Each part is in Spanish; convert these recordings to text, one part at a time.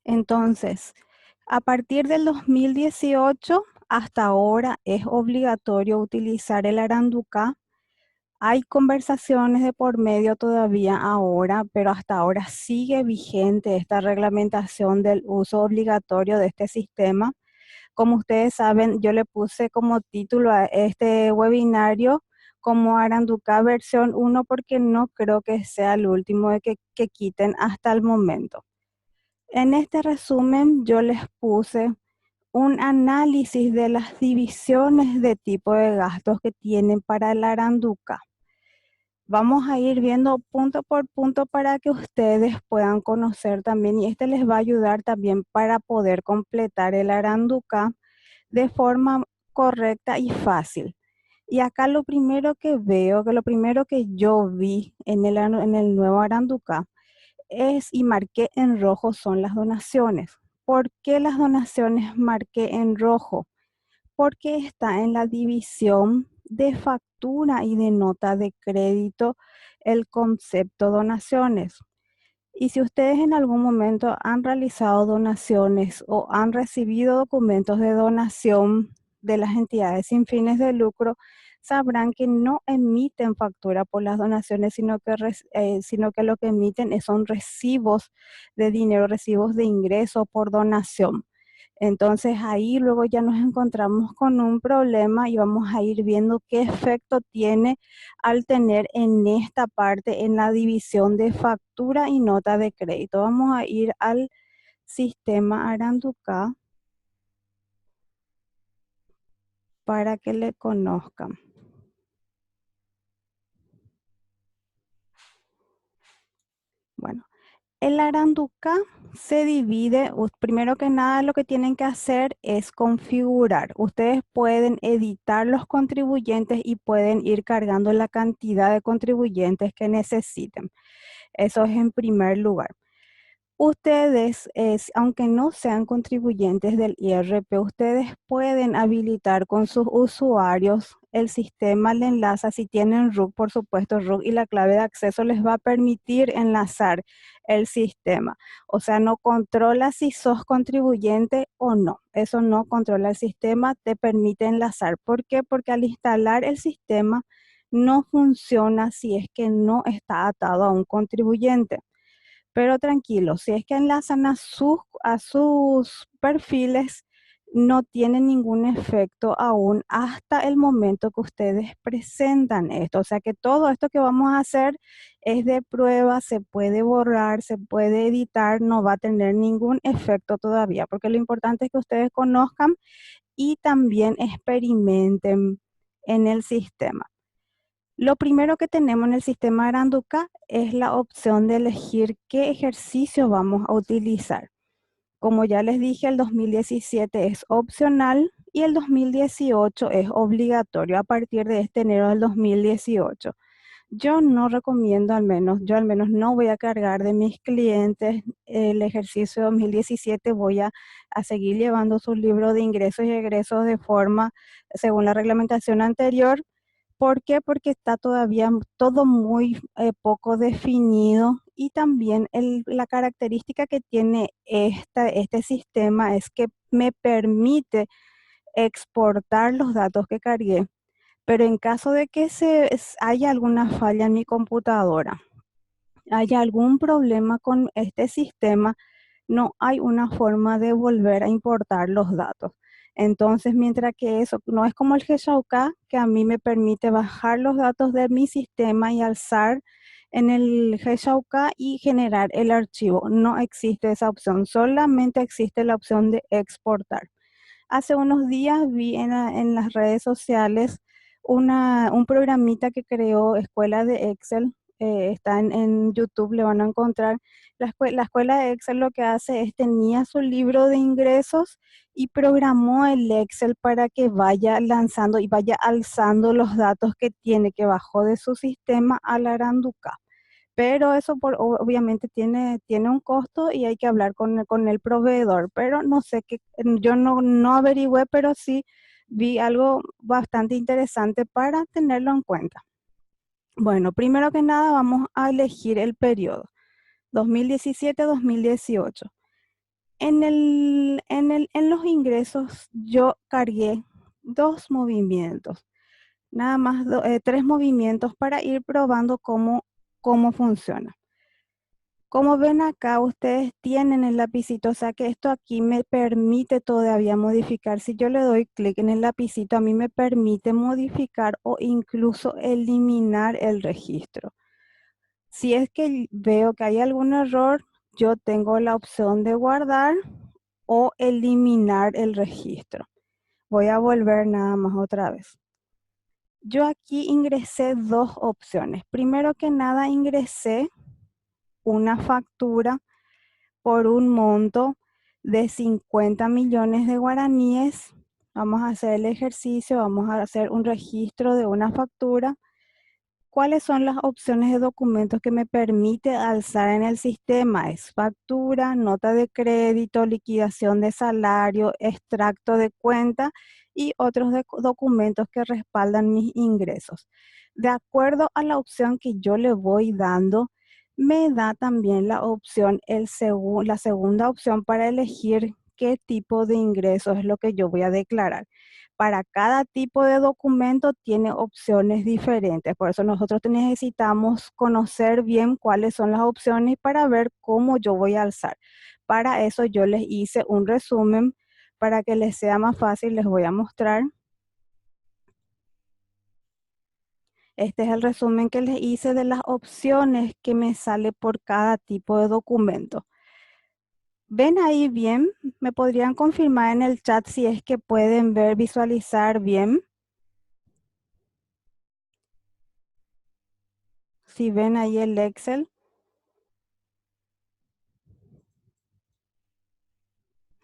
Entonces, a partir del 2018 hasta ahora es obligatorio utilizar el Aranduca. Hay conversaciones de por medio todavía ahora, pero hasta ahora sigue vigente esta reglamentación del uso obligatorio de este sistema. Como ustedes saben, yo le puse como título a este webinario como Aranduca versión 1 porque no creo que sea el último que quiten hasta el momento. En este resumen yo les puse un análisis de las divisiones de tipo de gastos que tienen para el Aranduca. Vamos a ir viendo punto por punto para que ustedes puedan conocer también y este les va a ayudar también para poder completar el Aranduca de forma correcta y fácil. Y acá lo primero que veo, que lo primero que yo vi en el nuevo Aranduca es, y marqué en rojo, son las donaciones. ¿Por qué las donaciones marqué en rojo? Porque está en la división de factura y de nota de crédito el concepto donaciones. Y si ustedes en algún momento han realizado donaciones o han recibido documentos de donación de las entidades sin fines de lucro, sabrán que no emiten factura por las donaciones, sino que lo que emiten son recibos de dinero, recibos de ingreso por donación. Entonces ahí luego ya nos encontramos con un problema y vamos a ir viendo qué efecto tiene al tener en esta parte, en la división de factura y nota de crédito. Vamos a ir al sistema Aranduca para que le conozcan. Bueno, el Aranduca se divide, primero que nada lo que tienen que hacer es configurar. Ustedes pueden editar los contribuyentes y pueden ir cargando la cantidad de contribuyentes que necesiten. Eso es en primer lugar. Ustedes, aunque no sean contribuyentes del IRP, ustedes pueden habilitar con sus usuarios el sistema, le enlaza, si tienen RUC, por supuesto, RUC y la clave de acceso les va a permitir enlazar el sistema. O sea, no controla si sos contribuyente o no. Eso no controla el sistema, te permite enlazar. ¿Por qué? Porque al instalar el sistema no funciona si es que no está atado a un contribuyente. Pero tranquilo, si es que enlazan a sus perfiles, no tiene ningún efecto aún hasta el momento que ustedes presentan esto. O sea que todo esto que vamos a hacer es de prueba, se puede borrar, se puede editar, no va a tener ningún efecto todavía, porque lo importante es que ustedes conozcan y también experimenten en el sistema. Lo primero que tenemos en el sistema Aranduca es la opción de elegir qué ejercicio vamos a utilizar. Como ya les dije, el 2017 es opcional y el 2018 es obligatorio a partir de este enero del 2018. Yo no recomiendo yo al menos no voy a cargar de mis clientes el ejercicio 2017, voy a seguir llevando su libro de ingresos y egresos de forma según la reglamentación anterior. ¿Por qué? Porque está todavía todo muy poco definido y también la característica que tiene este sistema es que me permite exportar los datos que cargué, pero en caso de que haya alguna falla en mi computadora, haya algún problema con este sistema, no hay una forma de volver a importar los datos. Entonces, mientras que eso no es como el G-Shawka, que a mí me permite bajar los datos de mi sistema y alzar en el G-Shawka y generar el archivo. No existe esa opción, solamente existe la opción de exportar. Hace unos días vi en las redes sociales un programita que creó Escuela de Excel. Está en YouTube, le van a encontrar. La escuela de Excel lo que hace es tenía su libro de ingresos y programó el Excel para que vaya lanzando y vaya alzando los datos que tiene, que bajó de su sistema al Aranduca. Pero eso obviamente tiene un costo y hay que hablar con el proveedor, pero no sé qué, yo no averigüé, pero sí vi algo bastante interesante para tenerlo en cuenta. Bueno, primero que nada vamos a elegir el periodo 2017-2018. En los ingresos yo cargué dos movimientos, nada más tres movimientos para ir probando cómo funciona. Como ven acá, ustedes tienen el lapicito, o sea que esto aquí me permite todavía modificar. Si yo le doy clic en el lapicito, a mí me permite modificar o incluso eliminar el registro. Si es que veo que hay algún error, yo tengo la opción de guardar o eliminar el registro. Voy a volver nada más otra vez. Yo aquí ingresé dos opciones. Primero que nada ingresé una factura por un monto de 50 millones de guaraníes. Vamos a hacer el ejercicio, vamos a hacer un registro de una factura. ¿Cuáles son las opciones de documentos que me permite alzar en el sistema? Es factura, nota de crédito, liquidación de salario, extracto de cuenta y otros documentos que respaldan mis ingresos. De acuerdo a la opción que yo le voy dando, me da también la opción, la segunda opción para elegir qué tipo de ingreso es lo que yo voy a declarar. Para cada tipo de documento tiene opciones diferentes. Por eso nosotros necesitamos conocer bien cuáles son las opciones para ver cómo yo voy a alzar. Para eso yo les hice un resumen para que les sea más fácil. Les voy a mostrar. Este es el resumen que les hice de las opciones que me sale por cada tipo de documento. ¿Ven ahí bien? ¿Me podrían confirmar en el chat si es que pueden ver, visualizar bien? Si ven ahí el Excel.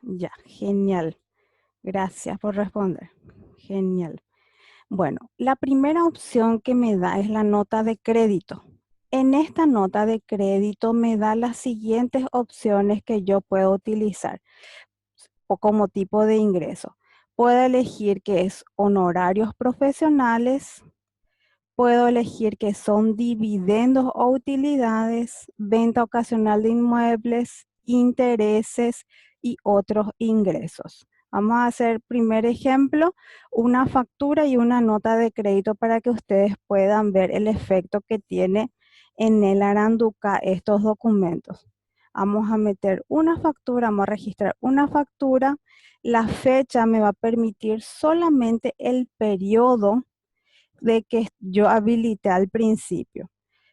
Ya, genial. Gracias por responder. Genial. Bueno, la primera opción que me da es la nota de crédito. En esta nota de crédito me da las siguientes opciones que yo puedo utilizar o como tipo de ingreso. Puedo elegir que es honorarios profesionales, puedo elegir que son dividendos o utilidades, venta ocasional de inmuebles, intereses y otros ingresos. Vamos a hacer primer ejemplo, una factura y una nota de crédito para que ustedes puedan ver el efecto que tiene en el Aranduca estos documentos. Vamos a meter una factura, vamos a registrar una factura. La fecha me va a permitir solamente el periodo de que yo habilité al principio.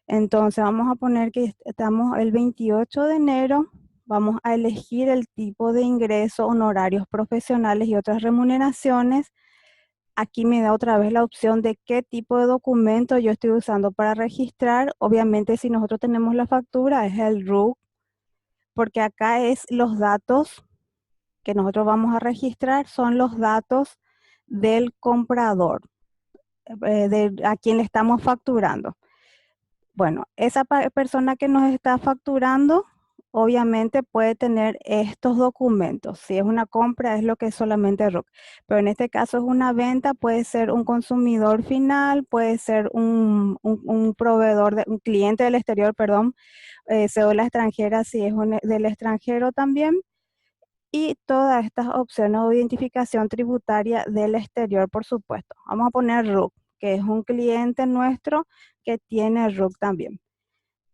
Entonces vamos a poner que estamos el 28 de enero, vamos a elegir el tipo de ingreso, honorarios profesionales y otras remuneraciones. Aquí me da otra vez la opción de qué tipo de documento yo estoy usando para registrar. Obviamente si nosotros tenemos la factura es el RUC, porque acá es los datos que nosotros vamos a registrar, son los datos del comprador, a quien le estamos facturando. Bueno, esa persona que nos está facturando, obviamente puede tener estos documentos. Si es una compra, es lo que es solamente RUC. Pero en este caso es una venta, puede ser un consumidor final, puede ser un proveedor, un cliente del exterior, perdón, cédula extranjera, si es del extranjero también. Y todas estas opciones de identificación tributaria del exterior, por supuesto. Vamos a poner RUC, que es un cliente nuestro que tiene RUC también.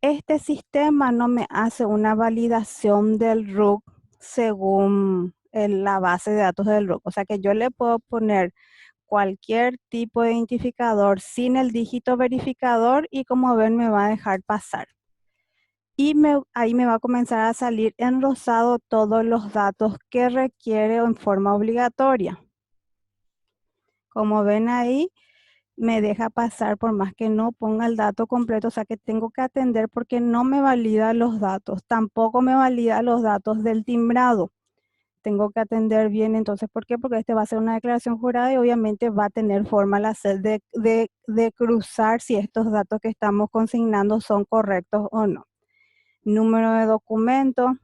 Este sistema no me hace una validación del RUC según la base de datos del RUC. O sea que yo le puedo poner cualquier tipo de identificador sin el dígito verificador y como ven me va a dejar pasar. Y ahí me va a comenzar a salir en rosado todos los datos que requiere en forma obligatoria. Como ven ahí, me deja pasar por más que no ponga el dato completo, o sea que tengo que atender porque no me valida los datos, tampoco me valida los datos del timbrado. Tengo que atender bien, entonces, ¿por qué? Porque este va a ser una declaración jurada y obviamente va a tener forma la SED de cruzar si estos datos que estamos consignando son correctos o no. Número de documento,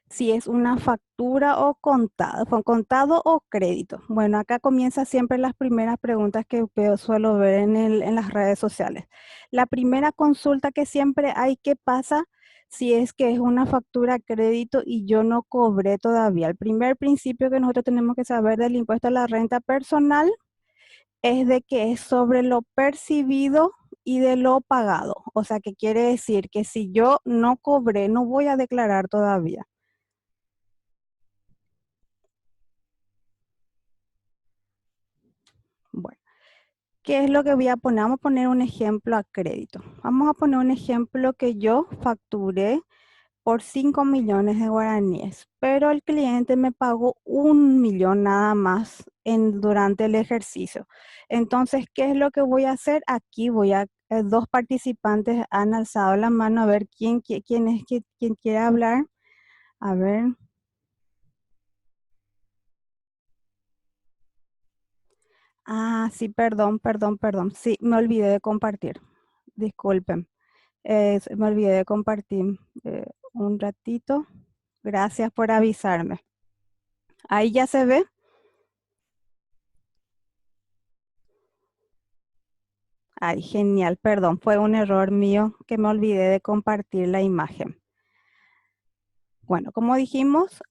si es una factura o contado o crédito. Bueno, acá comienza siempre las primeras preguntas que suelo ver en las redes sociales. La primera consulta que siempre hay, ¿qué pasa si es que es una factura a crédito y yo no cobré todavía. El primer principio que nosotros tenemos que saber del impuesto a la renta personal es de que es sobre lo percibido y de lo pagado. O sea, que quiere decir que si yo no cobré, no voy a declarar todavía. Bueno, ¿qué es lo que voy a poner? Vamos a poner un ejemplo a crédito. Vamos a poner un ejemplo que yo facturé por 5 millones de guaraníes, pero el cliente me pagó 1 millón nada más durante el ejercicio. Entonces, ¿qué es lo que voy a hacer? Aquí dos participantes han alzado la mano a ver quién es quién quiere hablar. A ver. Ah, sí, perdón. Sí, me olvidé de compartir. Disculpen. Me olvidé de compartir un ratito. Gracias por avisarme. Ahí ya se ve. Ay, genial, perdón, fue un error mío que me olvidé de compartir la imagen. Bueno, como dijimos,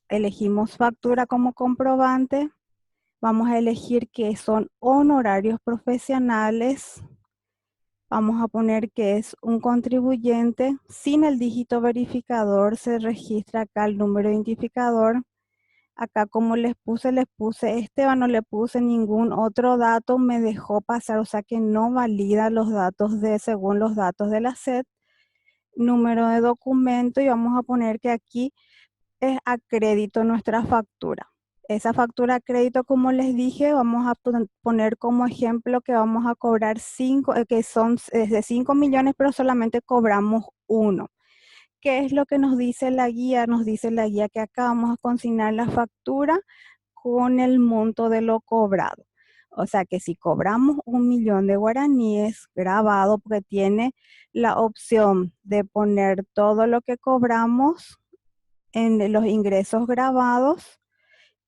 elegimos factura como comprobante. Vamos a elegir que son honorarios profesionales. Vamos a poner que es un contribuyente. Sin el dígito verificador se registra acá el número identificador. Acá como les puse Esteban, no le puse ningún otro dato, me dejó pasar, o sea que no valida los datos según los datos de la SED, número de documento y vamos a poner que aquí es a crédito nuestra factura. Esa factura a crédito, como les dije, vamos a poner como ejemplo que vamos a cobrar 5, que son de 5 millones, pero solamente cobramos uno. ¿Qué es lo que nos dice la guía? Nos dice la guía que acá vamos a consignar la factura con el monto de lo cobrado. O sea que si cobramos 1 millón de guaraníes grabado, porque tiene la opción de poner todo lo que cobramos en los ingresos grabados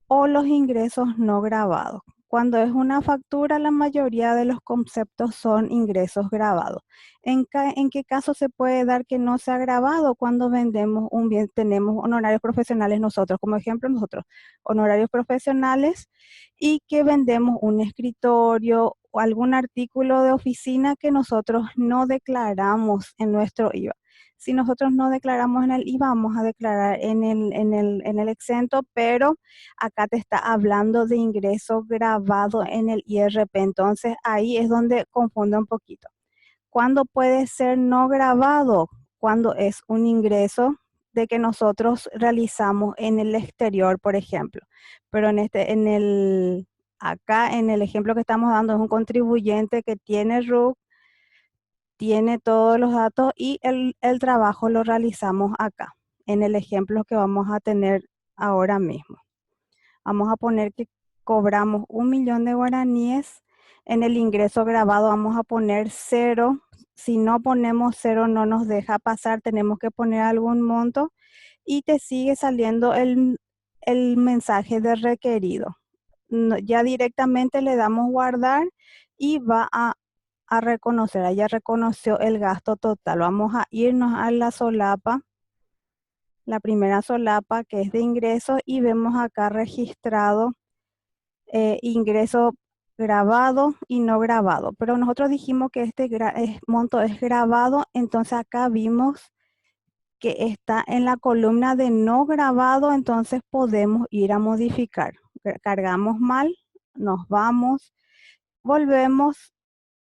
o los ingresos no grabados. Cuando es una factura, la mayoría de los conceptos son ingresos grabados. ¿En qué caso se puede dar que no sea grabado? Cuando vendemos un bien, tenemos honorarios profesionales nosotros, como ejemplo nosotros, honorarios profesionales y que vendemos un escritorio o algún artículo de oficina que nosotros no declaramos en nuestro IVA. Si nosotros no declaramos en el IVA, vamos a declarar en el exento, pero acá te está hablando de ingreso grabado en el IRP, entonces ahí es donde confunde un poquito. ¿Cuándo puede ser no grabado? Cuando es un ingreso de que nosotros realizamos en el exterior, por ejemplo. Pero acá en el ejemplo que estamos dando es un contribuyente que tiene RUC, tiene todos los datos y el trabajo lo realizamos acá, en el ejemplo que vamos a tener ahora mismo. Vamos a poner que cobramos 1 millón de guaraníes. En el ingreso grabado vamos a poner cero. Si no ponemos cero no nos deja pasar, tenemos que poner algún monto y te sigue saliendo el mensaje de requerido. Ya directamente le damos guardar y va a reconocer, ella reconoció el gasto total. Vamos a irnos a la solapa, la primera solapa que es de ingresos y vemos acá registrado ingreso grabado y no grabado. Pero nosotros dijimos que este monto es grabado, entonces acá vimos que está en la columna de no grabado, entonces podemos ir a modificar. Cargamos mal, nos vamos, volvemos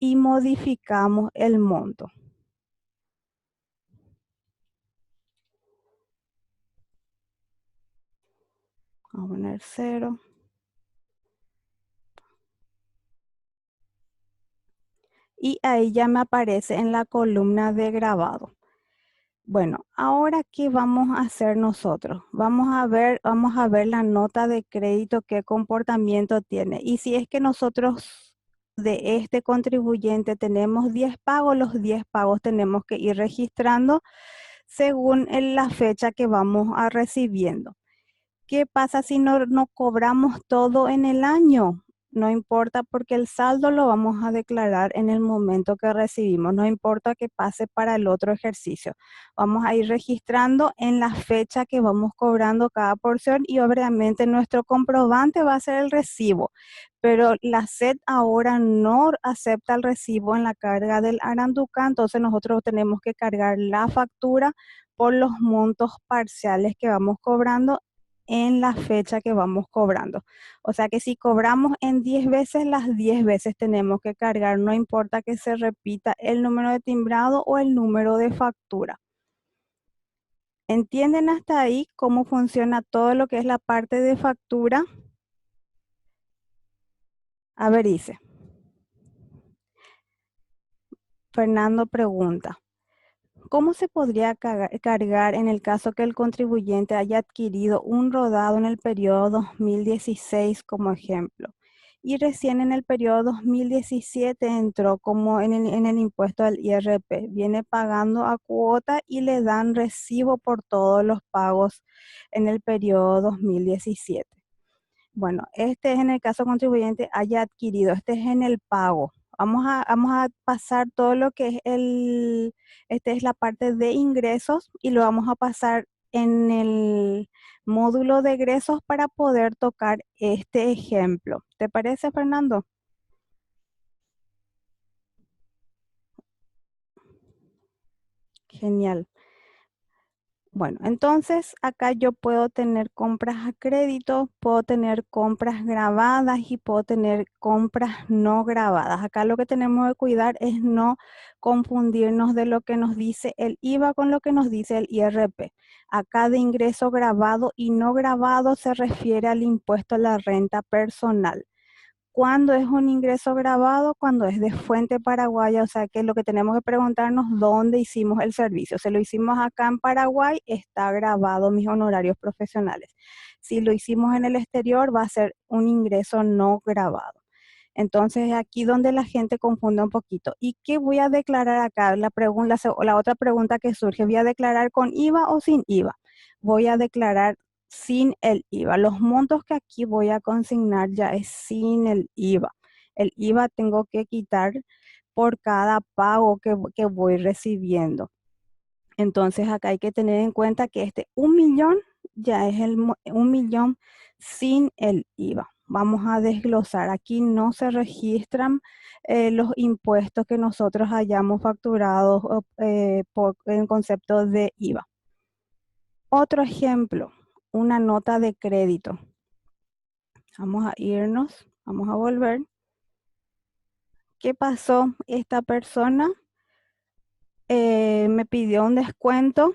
y modificamos el monto. Vamos a poner 0. Y ahí ya me aparece en la columna de grabado. Bueno, ahora ¿qué vamos a hacer nosotros? Vamos a ver la nota de crédito, qué comportamiento tiene. Y si es que nosotros de este contribuyente tenemos 10 pagos, los 10 pagos tenemos que ir registrando según la fecha que vamos a recibiendo. ¿Qué pasa si no cobramos todo en el año? no importa porque el saldo lo vamos a declarar en el momento que recibimos, no importa que pase para el otro ejercicio. Vamos a ir registrando en la fecha que vamos cobrando cada porción y obviamente nuestro comprobante va a ser el recibo, pero la SED ahora no acepta el recibo en la carga del Aranduca, entonces nosotros tenemos que cargar la factura por los montos parciales que vamos cobrando en la fecha que vamos cobrando. O sea que si cobramos en 10 veces, las 10 veces tenemos que cargar, no importa que se repita el número de timbrado o el número de factura. ¿Entienden hasta ahí cómo funciona todo lo que es la parte de factura? A ver, dice, Fernando pregunta, ¿cómo se podría cargar en el caso que el contribuyente haya adquirido un rodado en el periodo 2016 como ejemplo? Y recién en el periodo 2017 entró como en el impuesto al IRP. Viene pagando a cuota y le dan recibo por todos los pagos en el periodo 2017. Bueno, este es en el caso contribuyente haya adquirido, este es en el pago. Vamos a pasar todo lo que es este es la parte de ingresos y lo vamos a pasar en el módulo de egresos para poder tocar este ejemplo. ¿Te parece, Fernando? Genial. Bueno, entonces acá yo puedo tener compras a crédito, puedo tener compras grabadas y puedo tener compras no grabadas. Acá lo que tenemos que cuidar es no confundirnos de lo que nos dice el IVA con lo que nos dice el IRP. Acá de ingreso grabado y no grabado se refiere al impuesto a la renta personal. ¿Cuándo es un ingreso grabado? Cuando es de fuente paraguaya, o sea que lo que tenemos que preguntarnos dónde hicimos el servicio. Si lo hicimos acá en Paraguay, está grabado mis honorarios profesionales. Si lo hicimos en el exterior, va a ser un ingreso no grabado. Entonces, aquí donde la gente confunde un poquito. ¿Y qué voy a declarar acá? La otra pregunta que surge, ¿voy a declarar con IVA o sin IVA? Voy a declarar sin el IVA. Los montos que aquí voy a consignar ya es sin el IVA. El IVA tengo que quitar por cada pago que voy recibiendo. Entonces acá hay que tener en cuenta que este 1.000.000 ya es 1.000.000 sin el IVA. Vamos a desglosar. Aquí no se registran los impuestos que nosotros hayamos facturado en concepto de IVA. Otro ejemplo, una nota de crédito. Vamos a irnos, vamos a volver. ¿Qué pasó? Esta persona me pidió un descuento.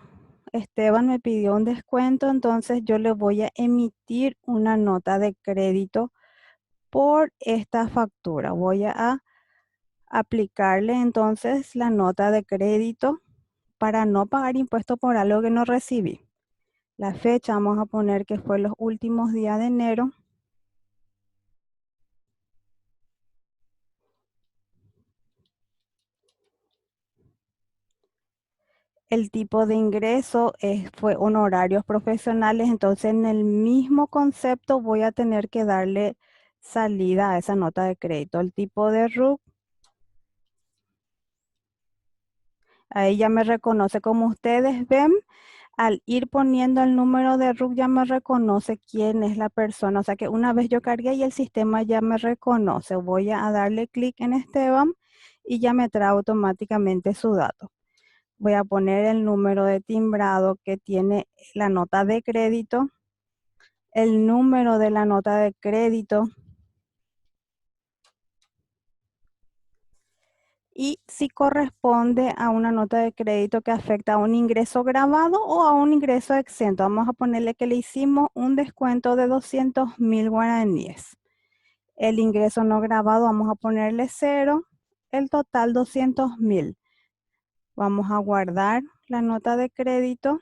Esteban me pidió un descuento, entonces yo le voy a emitir una nota de crédito por esta factura. Voy a aplicarle entonces la nota de crédito para no pagar impuesto por algo que no recibí. La fecha vamos a poner que fue los últimos días de enero. El tipo de ingreso fue honorarios profesionales, entonces en el mismo concepto voy a tener que darle salida a esa nota de crédito. El tipo de RUC, ahí ya me reconoce. Como ustedes ven, al ir poniendo el número de RUC ya me reconoce quién es la persona. O sea que una vez yo cargué y el sistema ya me reconoce. Voy a darle clic en Esteban y ya me trae automáticamente su dato. Voy a poner el número de timbrado que tiene la nota de crédito, el número de la nota de crédito y si corresponde a una nota de crédito que afecta a un ingreso grabado o a un ingreso exento. Vamos a ponerle que le hicimos un descuento de 200.000 guaraníes. El ingreso no grabado vamos a ponerle 0, el total 200.000. Vamos a guardar la nota de crédito.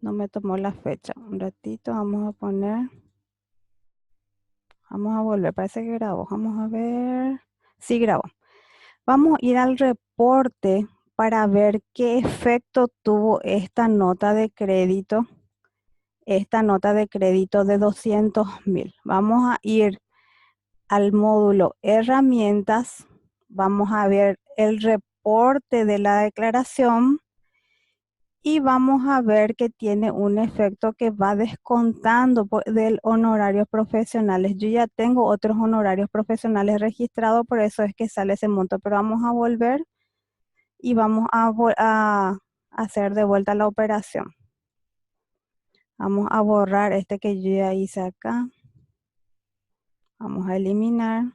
No me tomó la fecha. Un ratito, vamos a poner. Vamos a volver, parece que grabó. Vamos a ver. Sí, grabó. Vamos a ir al reporte para ver qué efecto tuvo esta nota de crédito esta nota de crédito de 200.000. Vamos a ir al módulo herramientas, vamos a ver el reporte de la declaración y vamos a ver que tiene un efecto que va descontando del honorarios profesionales. Yo ya tengo otros honorarios profesionales registrados, por eso es que sale ese monto, pero vamos a volver y vamos a hacer de vuelta la operación. Vamos a borrar este que yo ya hice acá. Vamos a eliminar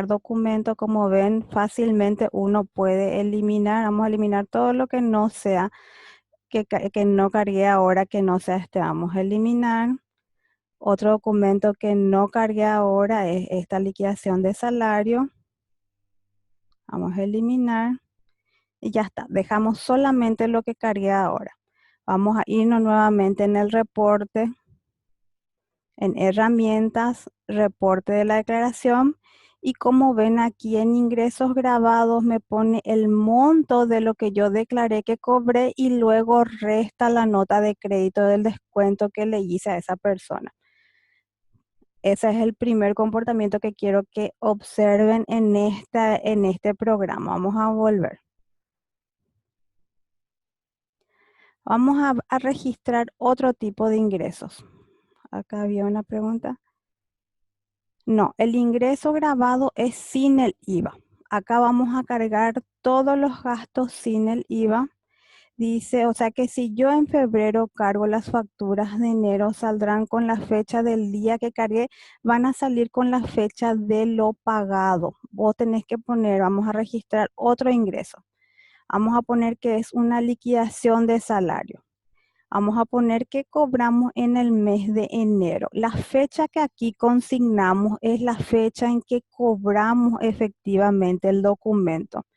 documento. Como ven, fácilmente uno puede eliminar. Vamos a eliminar todo lo que no sea, que no cargué ahora, que no sea este. Vamos a eliminar. Otro documento que no cargué ahora es esta liquidación de salario. Vamos a eliminar. Y ya está. Dejamos solamente lo que cargué ahora. Vamos a irnos nuevamente en el reporte. En herramientas, reporte de la declaración, y como ven aquí en ingresos grabados me pone el monto de lo que yo declaré que cobré y luego resta la nota de crédito del descuento que le hice a esa persona. Ese es el primer comportamiento que quiero que observen en este programa. Vamos a volver. Vamos a registrar otro tipo de ingresos. Acá había una pregunta. No, el ingreso grabado es sin el IVA. Acá vamos a cargar todos los gastos sin el IVA. Dice, o sea que si yo en febrero cargo las facturas de enero, saldrán con la fecha del día que cargué, van a salir con la fecha de lo pagado. Vos tenés que poner, vamos a registrar otro ingreso. Vamos a poner que es una liquidación de salario. Vamos a poner que cobramos en el mes de enero. La fecha que aquí consignamos es la fecha en que cobramos efectivamente el documento.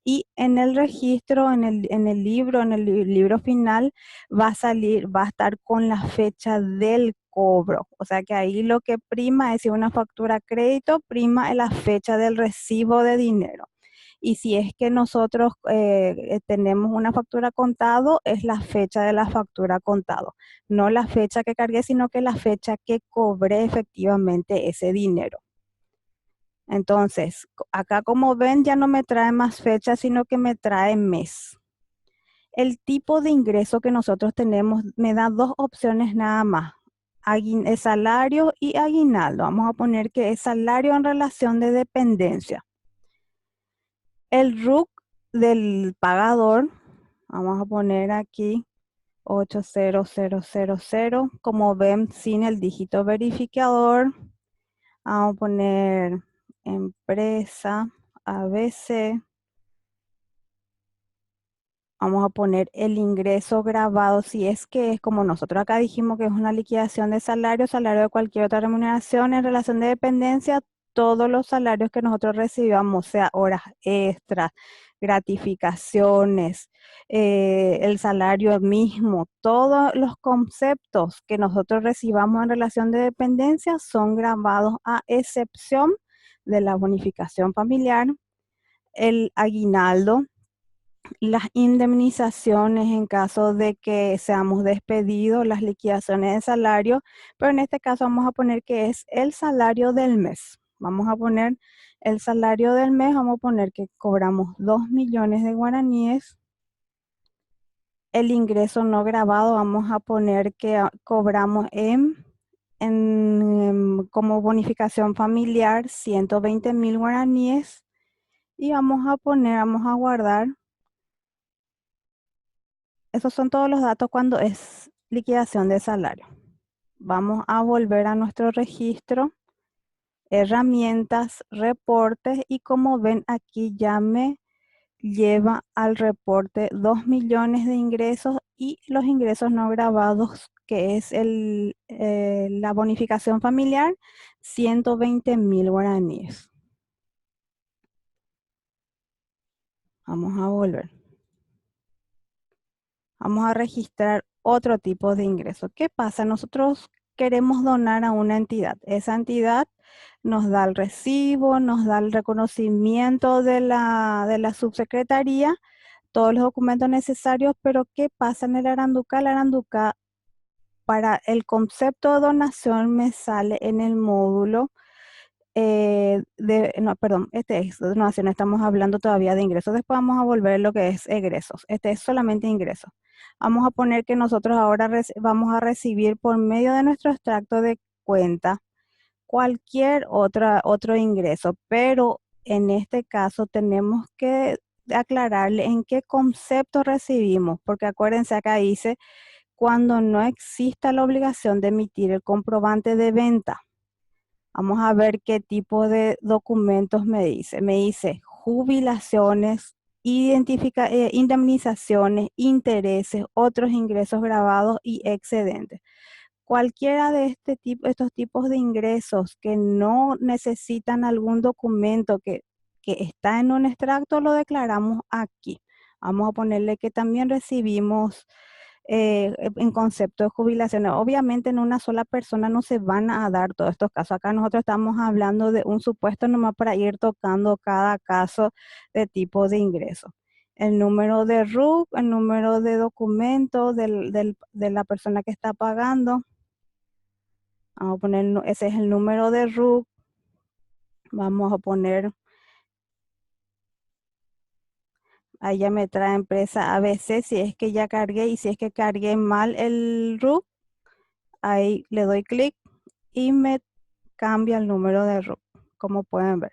Y en el registro, en el libro final, va a salir, va a estar con la fecha del cobro. O sea que ahí lo que prima es si una factura a crédito, prima la fecha del recibo de dinero. Y si es que nosotros tenemos una factura contado, es la fecha de la factura contado. No la fecha que cargué, sino que la fecha que cobré efectivamente ese dinero. Entonces, acá como ven ya no me trae más fecha, sino que me trae mes. El tipo de ingreso que nosotros tenemos me da dos opciones nada más. Salario y aguinaldo. Vamos a poner que es salario en relación de dependencia. El RUC del pagador, vamos a poner aquí 80000, como ven sin el dígito verificador. Vamos a poner empresa ABC. Vamos a poner el ingreso grabado, si es que es como nosotros acá dijimos que es una liquidación de salario, salario de cualquier otra remuneración en relación de dependencia, todos los salarios que nosotros recibamos, sea horas extras, gratificaciones, el salario mismo, todos los conceptos que nosotros recibamos en relación de dependencia son grabados a excepción de la bonificación familiar, el aguinaldo, las indemnizaciones en caso de que seamos despedidos, las liquidaciones de salario, pero en este caso vamos a poner que es el salario del mes. Vamos a poner el salario del mes, vamos a poner que cobramos 2 millones de guaraníes. El ingreso no grabado vamos a poner que cobramos como bonificación familiar 120.000 guaraníes y vamos a guardar. Esos son todos los datos cuando es liquidación de salario. Vamos a volver a nuestro registro, herramientas, reportes y como ven aquí ya me lleva al reporte 2 millones de ingresos y los ingresos no grabados que es la bonificación familiar 120.000 guaraníes. Vamos a volver. Vamos a registrar otro tipo de ingreso. ¿Qué pasa? Nosotros queremos donar a una entidad. Esa entidad nos da el recibo, nos da el reconocimiento de la subsecretaría, todos los documentos necesarios, pero ¿qué pasa en el Aranduca? El Aranduca para el concepto de donación me sale en el módulo no, perdón, este es donación, estamos hablando todavía de ingresos. Después vamos a volver lo que es egresos. Este es solamente ingresos. Vamos a poner que nosotros ahora vamos a recibir por medio de nuestro extracto de cuenta cualquier otro ingreso, pero en este caso tenemos que aclararle en qué concepto recibimos, porque acuérdense acá dice cuando no exista la obligación de emitir el comprobante de venta. Vamos a ver qué tipo de documentos me dice. Me dice jubilaciones, indemnizaciones, intereses, otros ingresos grabados y excedentes. Cualquiera de estos tipos de ingresos que no necesitan algún documento que está en un extracto, lo declaramos aquí. Vamos a ponerle que también recibimos en concepto de jubilaciones. Obviamente en una sola persona no se van a dar todos estos casos. Acá nosotros estamos hablando de un supuesto nomás para ir tocando cada caso de tipo de ingreso. El número de RUC, el número de documento de la persona que está pagando. Vamos a poner, ese es el número de RUC. Vamos a poner, ahí ya me trae empresa ABC, si es que ya cargué y si es que cargué mal el RUC, ahí le doy clic y me cambia el número de RUC, como pueden ver.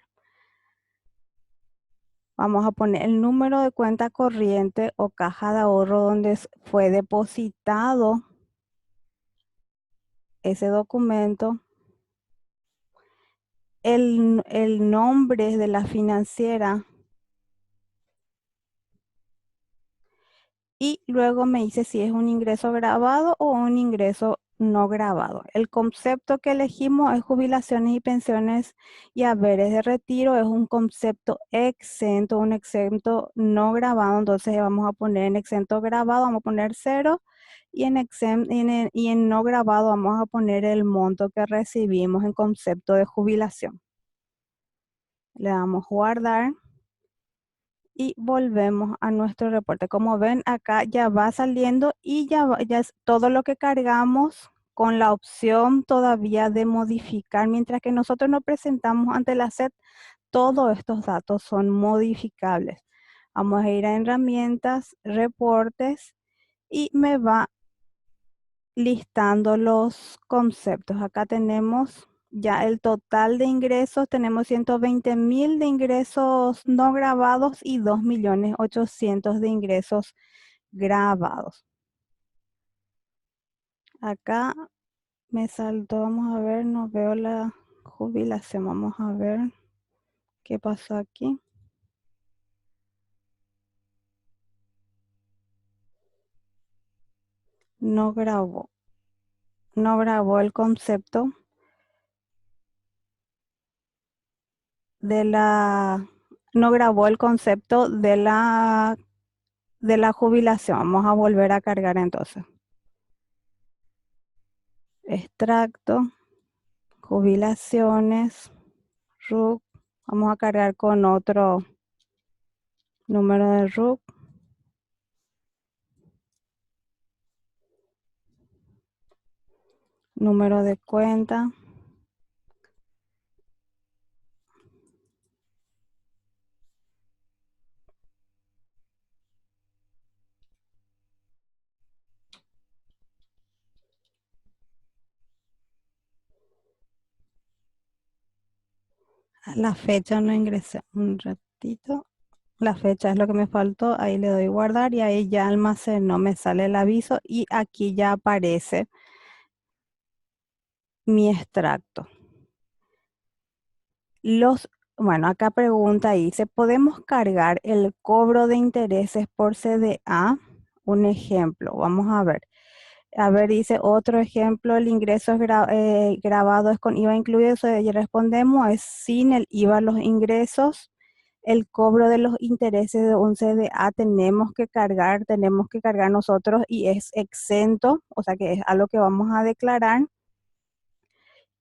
Vamos a poner el número de cuenta corriente o caja de ahorro donde fue depositado ese documento, el nombre de la financiera y luego me dice si es un ingreso grabado o un ingreso no grabado. El concepto que elegimos es jubilaciones y pensiones y haberes de retiro. Es un concepto exento, un exento no grabado. Entonces vamos a poner en exento grabado, vamos a poner 0 y y en no grabado vamos a poner el monto que recibimos en concepto de jubilación. Le damos guardar y volvemos a nuestro reporte. Como ven, acá ya va saliendo y ya es todo lo que cargamos con la opción todavía de modificar. Mientras que nosotros nos presentamos ante la SED, todos estos datos son modificables. Vamos a ir a herramientas, reportes y me va listando los conceptos. Acá tenemos ya el total de ingresos, tenemos 120.000 de ingresos no grabados y 2.800.000 de ingresos grabados. Acá me saltó, vamos a ver, no veo la jubilación, vamos a ver qué pasó aquí. No grabó, no grabó el concepto de la, no grabó el concepto de la jubilación. Vamos a volver a cargar entonces. Extracto, jubilaciones, RUC. Vamos a cargar con otro número de RUC. Número de cuenta. La fecha no ingresé. Un ratito. La fecha es lo que me faltó. Ahí le doy guardar y ahí ya almacenó. Me sale el aviso y aquí ya aparece mi extracto. Bueno, acá pregunta dice, ¿podemos cargar el cobro de intereses por CDA? Un ejemplo, vamos a ver. A ver, dice otro ejemplo, el ingreso es grabado es con IVA incluido, y respondemos es sin el IVA los ingresos. El cobro de los intereses de un CDA tenemos que cargar nosotros y es exento, o sea que es algo que vamos a declarar.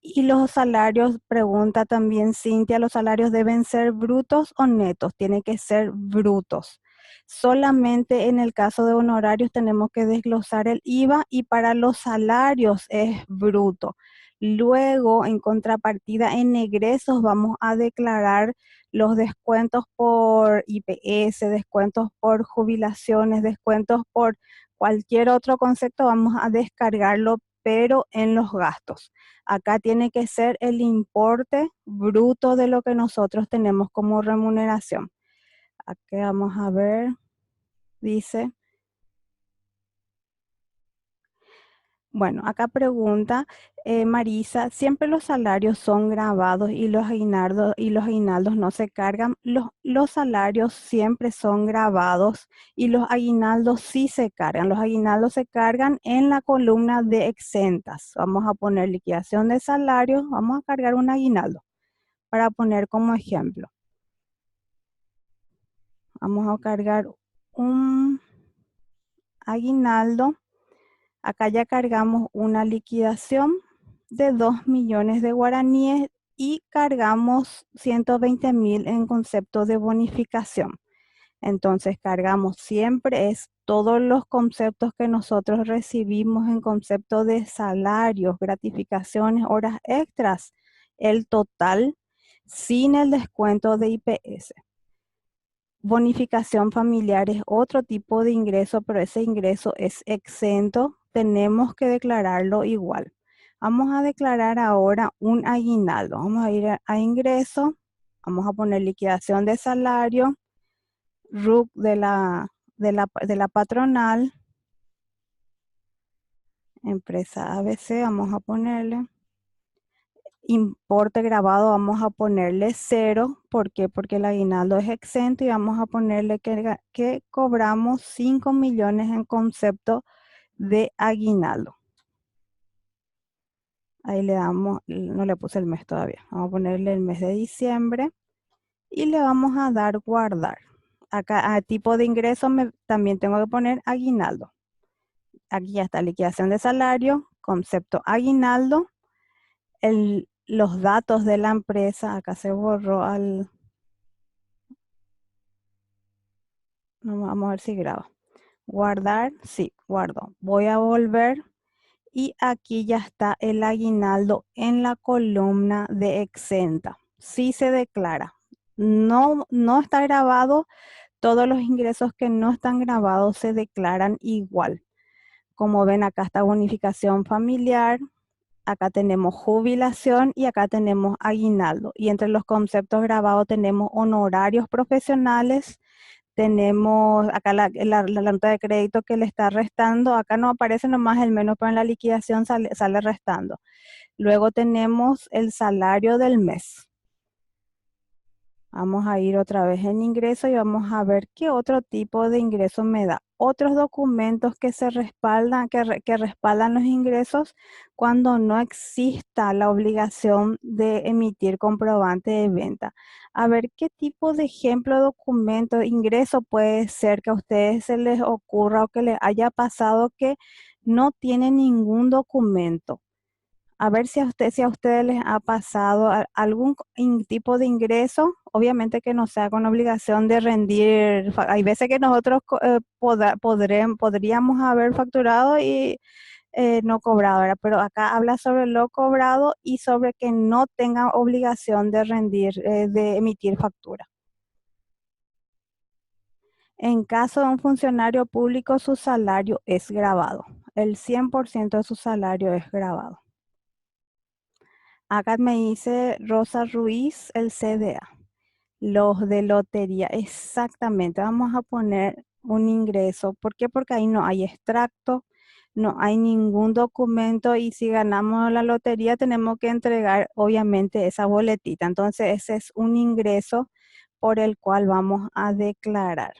Y los salarios, pregunta también Cintia, ¿los salarios deben ser brutos o netos? Tienen que ser brutos. Solamente en el caso de honorarios tenemos que desglosar el IVA y para los salarios es bruto. Luego, en contrapartida, en egresos vamos a declarar los descuentos por IPS, descuentos por jubilaciones, descuentos por cualquier otro concepto, vamos a descargarlo, pero en los gastos. Acá tiene que ser el importe bruto de lo que nosotros tenemos como remuneración. Aquí vamos a ver, dice, bueno, acá pregunta Marisa, ¿siempre los salarios son grabados y los aguinaldos no se cargan? Los salarios siempre son grabados y los aguinaldos sí se cargan. Los aguinaldos se cargan en la columna de exentas. Vamos a poner liquidación de salarios, vamos a cargar un aguinaldo para poner como ejemplo. Vamos a cargar un aguinaldo. Acá ya cargamos una liquidación de 2 millones de guaraníes y cargamos 120.000 en concepto de bonificación. Entonces cargamos siempre es todos los conceptos que nosotros recibimos en concepto de salarios, gratificaciones, horas extras, el total sin el descuento de IPS. Bonificación familiar es otro tipo de ingreso, pero ese ingreso es exento. Tenemos que declararlo igual. Vamos a declarar ahora un aguinaldo. Vamos a ir a ingreso. Vamos a poner liquidación de salario, RUC de la patronal, empresa ABC, vamos a ponerle. Importe grabado vamos a ponerle 0. ¿Por qué? Porque el aguinaldo es exento y vamos a ponerle que cobramos 5 millones en concepto de aguinaldo. Ahí le damos, no le puse el mes todavía. Vamos a ponerle el mes de diciembre y le vamos a dar guardar. Acá a tipo de ingreso también tengo que poner aguinaldo. Aquí ya está liquidación de salario, concepto aguinaldo. Los datos de la empresa, acá se borró vamos a ver si graba. Guardar, sí, guardo. Voy a volver y aquí ya está el aguinaldo en la columna de exenta. Sí se declara. No, no está grabado. Todos los ingresos que no están grabados se declaran igual. Como ven, acá está bonificación familiar, acá tenemos jubilación y acá tenemos aguinaldo. Y entre los conceptos grabados tenemos honorarios profesionales, tenemos acá la nota de crédito que le está restando. Acá no aparece nomás el menos, pero en la liquidación sale restando. Luego tenemos el salario del mes. Vamos a ir otra vez en ingreso y vamos a ver qué otro tipo de ingreso me da. Otros documentos que se respaldan, que respaldan los ingresos cuando no exista la obligación de emitir comprobante de venta. A ver qué tipo de ejemplo de documento, ingreso puede ser que a ustedes se les ocurra o que les haya pasado que no tiene ningún documento. A ver si a ustedes les ha pasado algún tipo de ingreso, obviamente que no sea con obligación de rendir. Hay veces que nosotros podríamos haber facturado y no cobrado, ¿verdad? Pero acá habla sobre lo cobrado y sobre que no tengan obligación de rendir, de emitir factura. En caso de un funcionario público, su salario es grabado. El 100% de su salario es grabado. Acá me dice Rosa Ruiz, el CDA. Los de lotería, exactamente. Vamos a poner un ingreso. ¿Por qué? Porque ahí no hay extracto, no hay ningún documento y si ganamos la lotería tenemos que entregar obviamente esa boletita. Entonces ese es un ingreso por el cual vamos a declarar.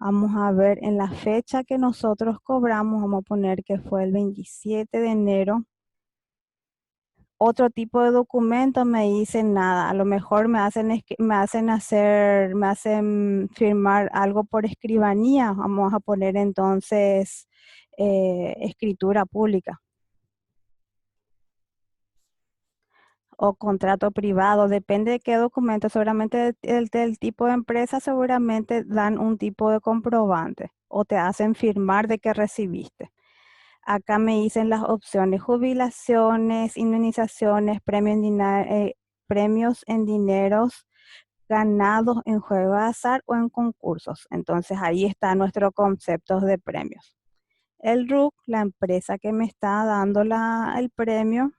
Vamos a ver en la fecha que nosotros cobramos, vamos a poner que fue el 27 de enero. Otro tipo de documento me dicen nada, a lo mejor me hacen firmar algo por escribanía, vamos a poner entonces escritura pública. o contrato privado, depende de qué documento, seguramente del tipo de empresa, seguramente dan un tipo de comprobante o te hacen firmar de que recibiste. Acá me dicen las opciones: jubilaciones, indemnizaciones, premios en dineros ganados en juego de azar o en concursos. Entonces ahí está nuestro concepto de premios. El RUC, la empresa que me está dando el premio,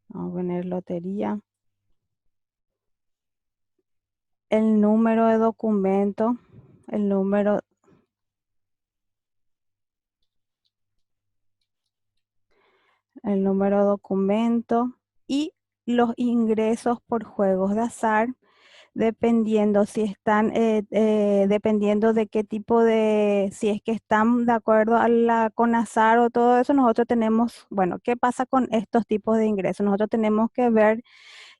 vamos a poner lotería, el número de documento, el número, el número de documento y los ingresos por juegos de azar, dependiendo si están, dependiendo de qué tipo de, si es que están de acuerdo a la CONASAR o todo eso, nosotros tenemos, bueno, ¿qué pasa con estos tipos de ingresos? Nosotros tenemos que ver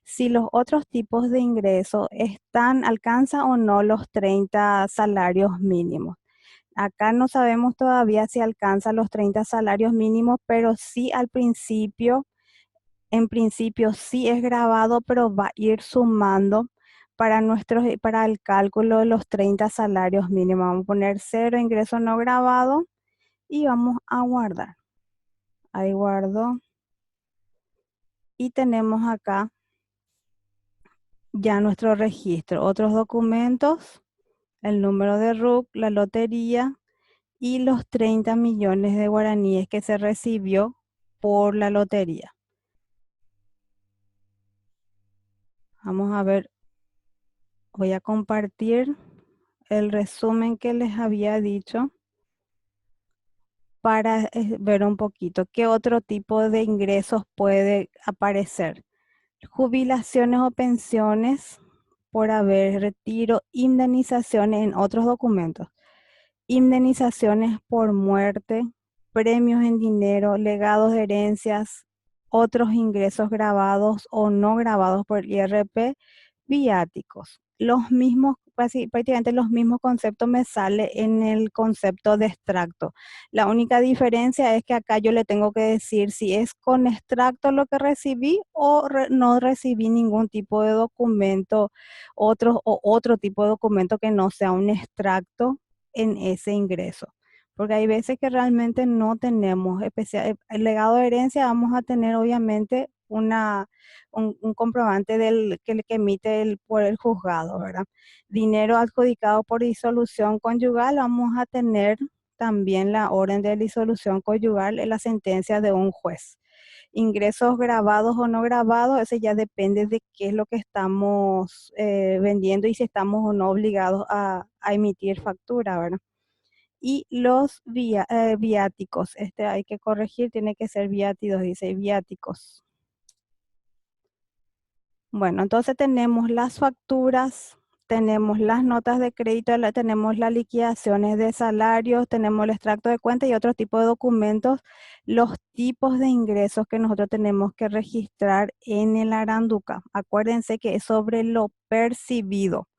si los otros tipos de ingresos alcanzan o no los 30 salarios mínimos. Acá no sabemos todavía si alcanza los 30 salarios mínimos, pero sí al principio, en principio sí es grabado, pero va a ir sumando para el cálculo de los 30 salarios mínimos. Vamos a poner cero ingreso no grabado y vamos a guardar. Ahí guardo y tenemos acá ya nuestro registro. Otros documentos, el número de RUC, la lotería y los 30 millones de guaraníes que se recibió por la lotería. Vamos a ver, voy a compartir el resumen que les había dicho para ver un poquito qué otro tipo de ingresos puede aparecer. Jubilaciones o pensiones por haber retiro, indemnizaciones en otros documentos, indemnizaciones por muerte, premios en dinero, legados de herencias, otros ingresos grabados o no grabados por el IRP, viáticos. Los mismos, prácticamente los mismos conceptos me sale en el concepto de extracto. La única diferencia es que acá yo le tengo que decir si es con extracto lo que recibí o no recibí ningún tipo de documento, otro tipo de documento que no sea un extracto en ese ingreso. Porque hay veces que realmente no tenemos el legado de herencia, vamos a tener obviamente un comprobante que emite por el juzgado, ¿verdad? Dinero adjudicado por disolución conyugal, vamos a tener también la orden de disolución conyugal en la sentencia de un juez. Ingresos grabados o no grabados, ese ya depende de qué es lo que estamos vendiendo y si estamos o no obligados a emitir factura, ¿verdad? Y los viáticos, este hay que corregir, tiene que ser viátidos, dice viáticos. Bueno, entonces tenemos las facturas, tenemos las notas de crédito, tenemos las liquidaciones de salarios, tenemos el extracto de cuenta y otro tipo de documentos, los tipos de ingresos que nosotros tenemos que registrar en el Aranduca. Acuérdense que es sobre lo percibido,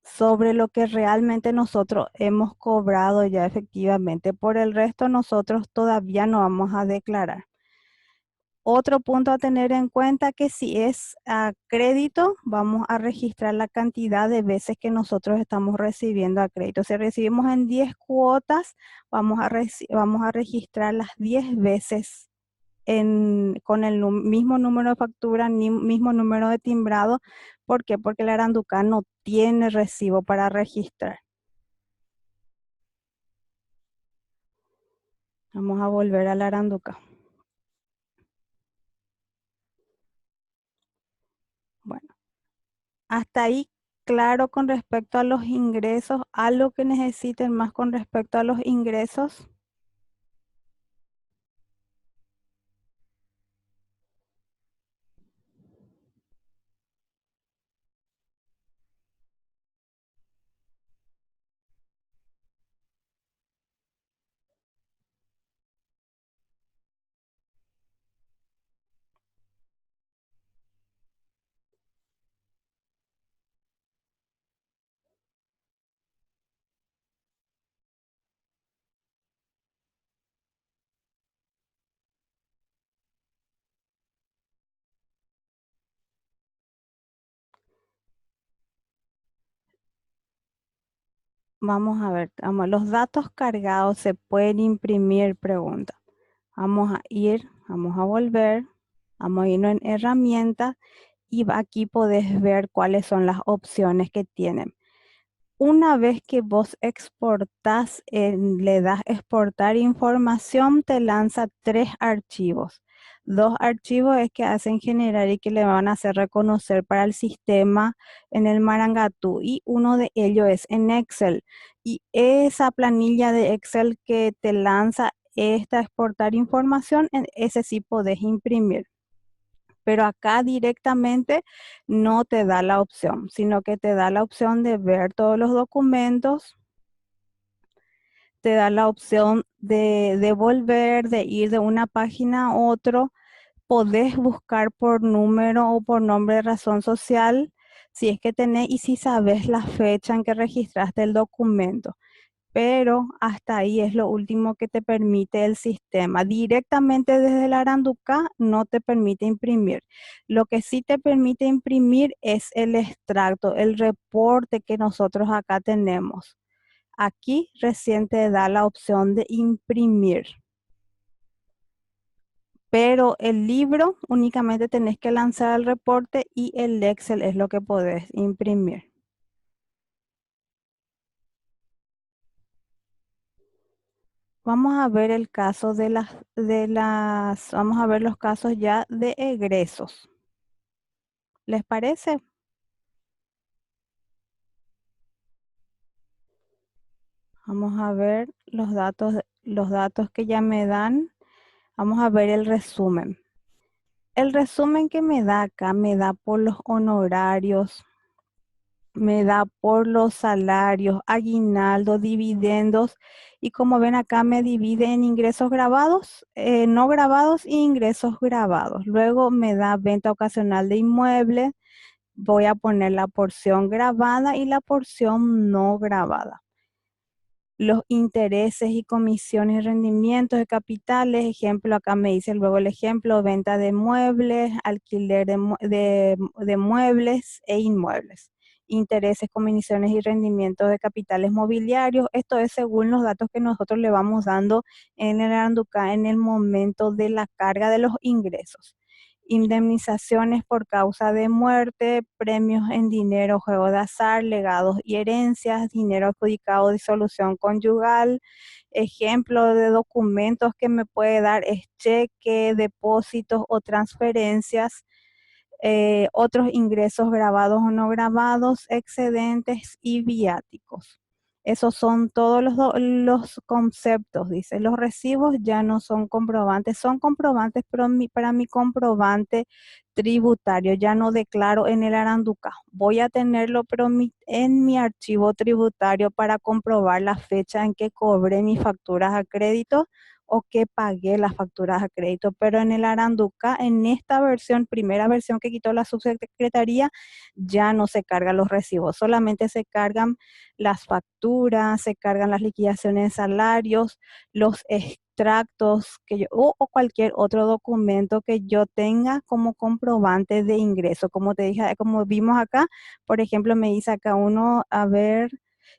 sobre lo que realmente nosotros hemos cobrado ya efectivamente. Por el resto, nosotros todavía no vamos a declarar. Otro punto a tener en cuenta que si es a crédito, vamos a registrar la cantidad de veces que nosotros estamos recibiendo a crédito. Si recibimos en 10 cuotas, vamos a registrar las 10 veces con el mismo número de factura, mismo número de timbrado. ¿Por qué? Porque el Aranduca no tiene recibo para registrar. Vamos a volver al Aranduca. Bueno, hasta ahí claro con respecto a los ingresos. ¿Algo que necesiten más con respecto a los ingresos? Vamos a ver, los datos cargados se pueden imprimir, pregunta. Vamos a volver, vamos a irnos en herramientas y aquí podés ver cuáles son las opciones que tienen. Una vez que vos exportás, le das exportar información, te lanza tres archivos. Dos archivos es que hacen generar y que le van a hacer reconocer para el sistema en el Marangatú y uno de ellos es en Excel. Y esa planilla de Excel que te lanza esta exportar información, ese sí podés imprimir, pero acá directamente no te da la opción, sino que te da la opción de ver todos los documentos, te da la opción de volver, de ir de una página a otro, podés buscar por número o por nombre de razón social, si es que tenés y si sabes la fecha en que registraste el documento, pero hasta ahí es lo último que te permite el sistema. Directamente desde el Aranduca no te permite imprimir. Lo que sí te permite imprimir es el extracto, el reporte que nosotros acá tenemos. Aquí recién te da la opción de imprimir, pero el libro únicamente tenés que lanzar el reporte y el Excel es lo que podés imprimir. Vamos a ver el caso vamos a ver los casos ya de egresos. ¿Les parece? Vamos a ver los datos que ya me dan. Vamos a ver el resumen. El resumen que me da acá me da por los honorarios, me da por los salarios, aguinaldo, dividendos y como ven acá me divide en ingresos grabados, no grabados y ingresos grabados. Luego me da venta ocasional de inmuebles. Voy a poner la porción grabada y la porción no grabada. Los intereses y comisiones y rendimientos de capitales, ejemplo, acá me dice luego el ejemplo, venta de muebles, alquiler de muebles e inmuebles. Intereses, comisiones y rendimientos de capitales mobiliarios. Esto es según los datos que nosotros le vamos dando en el Aranduca en el momento de la carga de los ingresos. Indemnizaciones por causa de muerte, premios en dinero, juego de azar, legados y herencias, dinero adjudicado, disolución conyugal. Ejemplo de documentos que me puede dar es cheque, depósitos o transferencias, otros ingresos grabados o no grabados, excedentes y viáticos. Esos son todos los conceptos, dice. Los recibos ya no son comprobantes para mi comprobante tributario. Ya no declaro en el Aranduca. Voy a tenerlo pero en mi archivo tributario para comprobar la fecha en que cobré mis facturas a crédito o que pagué las facturas a crédito, pero en el Aranduca, en esta versión, primera versión que quitó la subsecretaría, ya no se cargan los recibos, solamente se cargan las facturas, se cargan las liquidaciones de salarios, los extractos o cualquier otro documento que yo tenga como comprobante de ingreso. Como te dije, como vimos acá, por ejemplo, me dice acá uno, a ver,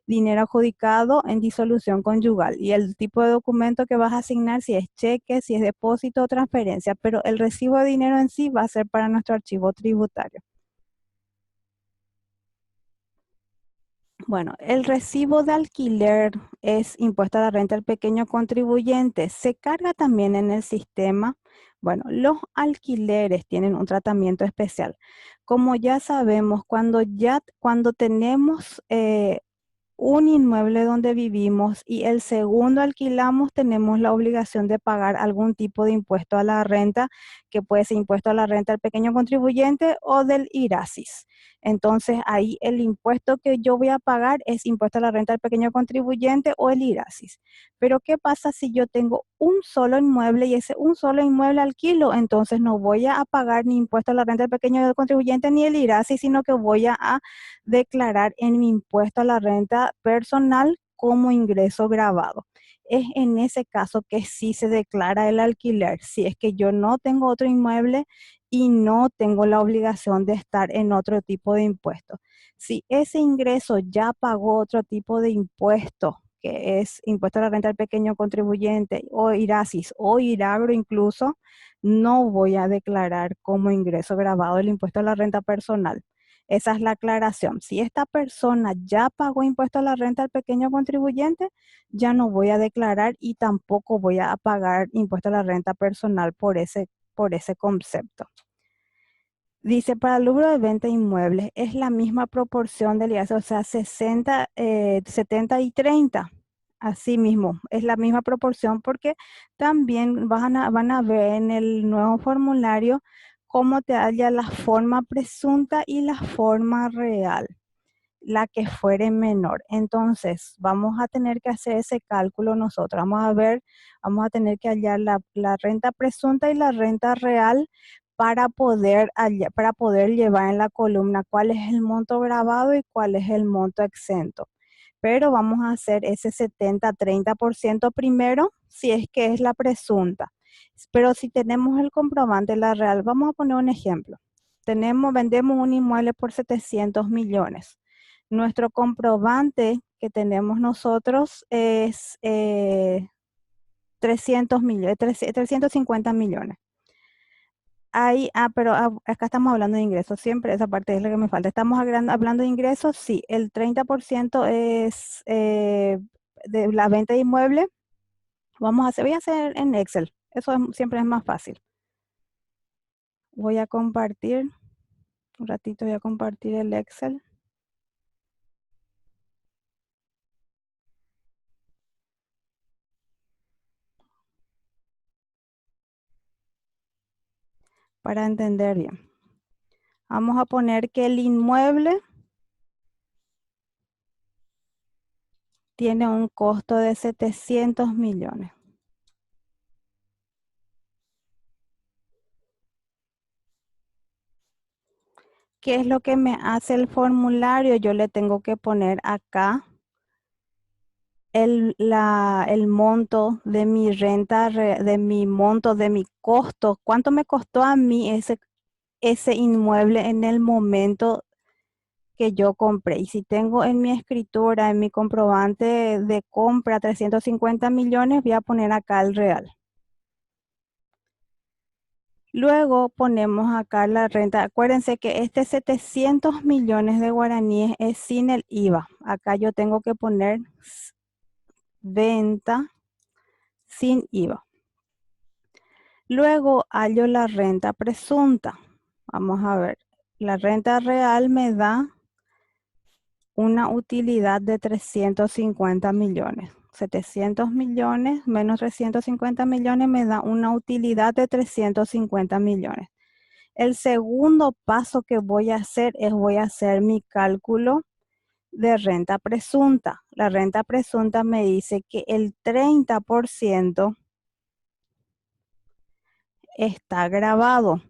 dinero adjudicado en disolución conyugal y el tipo de documento que vas a asignar, si es cheque, si es depósito o transferencia, pero el recibo de dinero en sí va a ser para nuestro archivo tributario. Bueno, el recibo de alquiler es impuesto a la renta del pequeño contribuyente. Se carga también en el sistema. Bueno, los alquileres tienen un tratamiento especial. Como ya sabemos, cuando tenemos un inmueble donde vivimos y el segundo alquilamos, tenemos la obligación de pagar algún tipo de impuesto a la renta, que puede ser impuesto a la renta del pequeño contribuyente o del IRASIS. Entonces ahí el impuesto que yo voy a pagar es impuesto a la renta del pequeño contribuyente o el IRASIS. Pero ¿qué pasa si yo tengo un solo inmueble y ese un solo inmueble alquilo? Entonces no voy a pagar ni impuesto a la renta del pequeño contribuyente ni el IRASIS, sino que voy a declarar en mi impuesto a la renta personal como ingreso grabado. Es en ese caso que sí se declara el alquiler, si es que yo no tengo otro inmueble y no tengo la obligación de estar en otro tipo de impuesto. Si ese ingreso ya pagó otro tipo de impuesto, que es impuesto a la renta del pequeño contribuyente, o IRASIS o IRAGRO incluso, no voy a declarar como ingreso grabado el impuesto a la renta personal. Esa es la aclaración. Si esta persona ya pagó impuesto a la renta del pequeño contribuyente, ya no voy a declarar y tampoco voy a pagar impuesto a la renta personal por ese concepto. Dice, para el rubro de venta de inmuebles es la misma proporción del IAS, o sea, 60, 70 y 30. Así mismo, es la misma proporción porque también van a ver en el nuevo formulario cómo te halla la forma presunta y la forma real, la que fuere menor. Entonces, vamos a tener que hacer ese cálculo nosotros. Vamos a ver, vamos a tener que hallar la renta presunta y la renta real para poder llevar en la columna cuál es el monto grabado y cuál es el monto exento. Pero vamos a hacer ese 70-30% primero, si es que es la presunta. Pero si tenemos el comprobante, la real, vamos a poner un ejemplo. Vendemos un inmueble por 700 millones. Nuestro comprobante que tenemos nosotros es 300 millones, 350 millones. Ahí, pero acá estamos hablando de ingresos, siempre esa parte es la que me falta. Estamos hablando de ingresos, sí, el 30% es de la venta de inmueble. Voy a hacer en Excel, siempre es más fácil. Voy a compartir, un ratito voy a compartir el Excel. Para entender bien. Vamos a poner que el inmueble tiene un costo de 700 millones. ¿Qué es lo que me hace el formulario? Yo le tengo que poner acá el monto de mi renta, de mi monto, de mi costo. ¿Cuánto me costó a mí ese inmueble en el momento que yo compré? Y si tengo en mi escritura, en mi comprobante de compra 350 millones, voy a poner acá el real. Luego ponemos acá la renta. Acuérdense que este 700 millones de guaraníes es sin el IVA. Acá yo tengo que poner venta sin IVA. Luego hallo la renta presunta. Vamos a ver. La renta real me da una utilidad de 350 millones. 700 millones menos 350 millones me da una utilidad de 350 millones. El segundo paso que voy a hacer es voy a hacer mi cálculo de renta presunta. La renta presunta me dice que el 30% está grabado.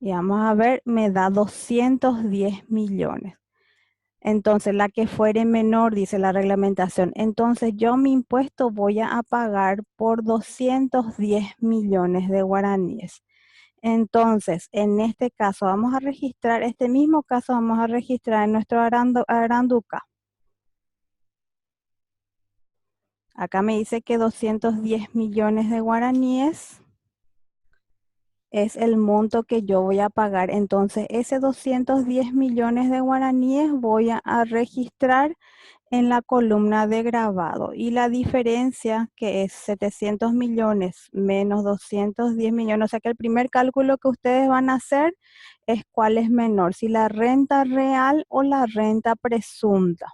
Y vamos a ver, me da 210 millones. Entonces, la que fuere menor, dice la reglamentación. Entonces, yo mi impuesto voy a pagar por 210 millones de guaraníes. Entonces, en este caso, vamos a registrar, este mismo caso vamos a registrar en nuestro Aranduca. Acá me dice que 210 millones de guaraníes es el monto que yo voy a pagar. Entonces, ese 210 millones de guaraníes voy a registrar en la columna de grabado. Y la diferencia, que es 700 millones menos 210 millones, o sea que el primer cálculo que ustedes van a hacer es cuál es menor, si la renta real o la renta presunta.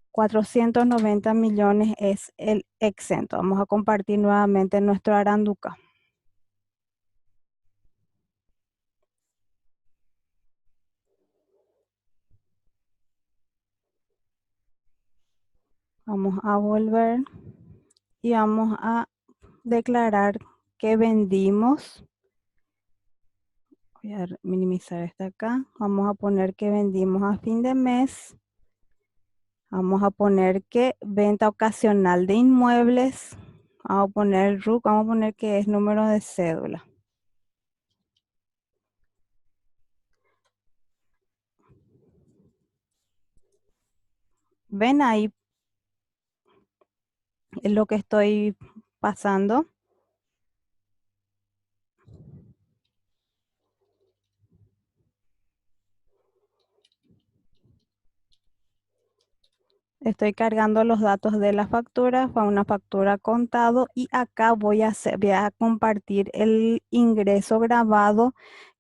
490 millones es el exento. Vamos a compartir nuevamente nuestro Aranduca. Vamos a volver y vamos a declarar que vendimos. Voy a minimizar esta acá. Vamos a poner que vendimos a fin de mes. Vamos a poner que venta ocasional de inmuebles. Vamos a poner RUC, vamos a poner que es número de cédula. ¿Ven ahí lo que estoy pasando? Estoy cargando los datos de la factura, fue una factura contado y acá voy a compartir el ingreso grabado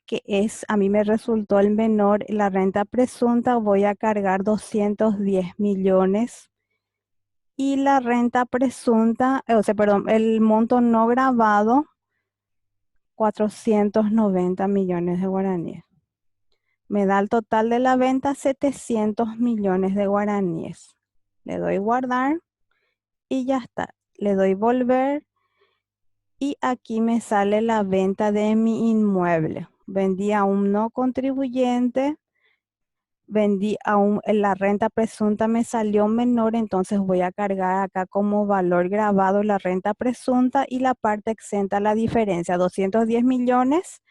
que es, a mí me resultó el menor, la renta presunta, voy a cargar 210 millones y la renta presunta, o sea, perdón, el monto no grabado, 490 millones de guaraníes. Me da el total de la venta 700 millones de guaraníes. Le doy guardar y ya está. Le doy volver y aquí me sale la venta de mi inmueble. Vendí a un no contribuyente, la renta presunta me salió menor, entonces voy a cargar acá como valor grabado la renta presunta y la parte exenta la diferencia, 210 millones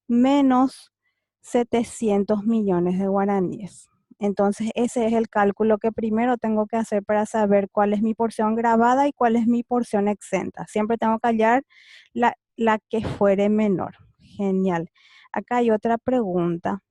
menos 700 millones de guaraníes. Entonces, ese es el cálculo que primero tengo que hacer para saber cuál es mi porción grabada y cuál es mi porción exenta. Siempre tengo que hallar la que fuere menor. Genial. Acá hay otra pregunta.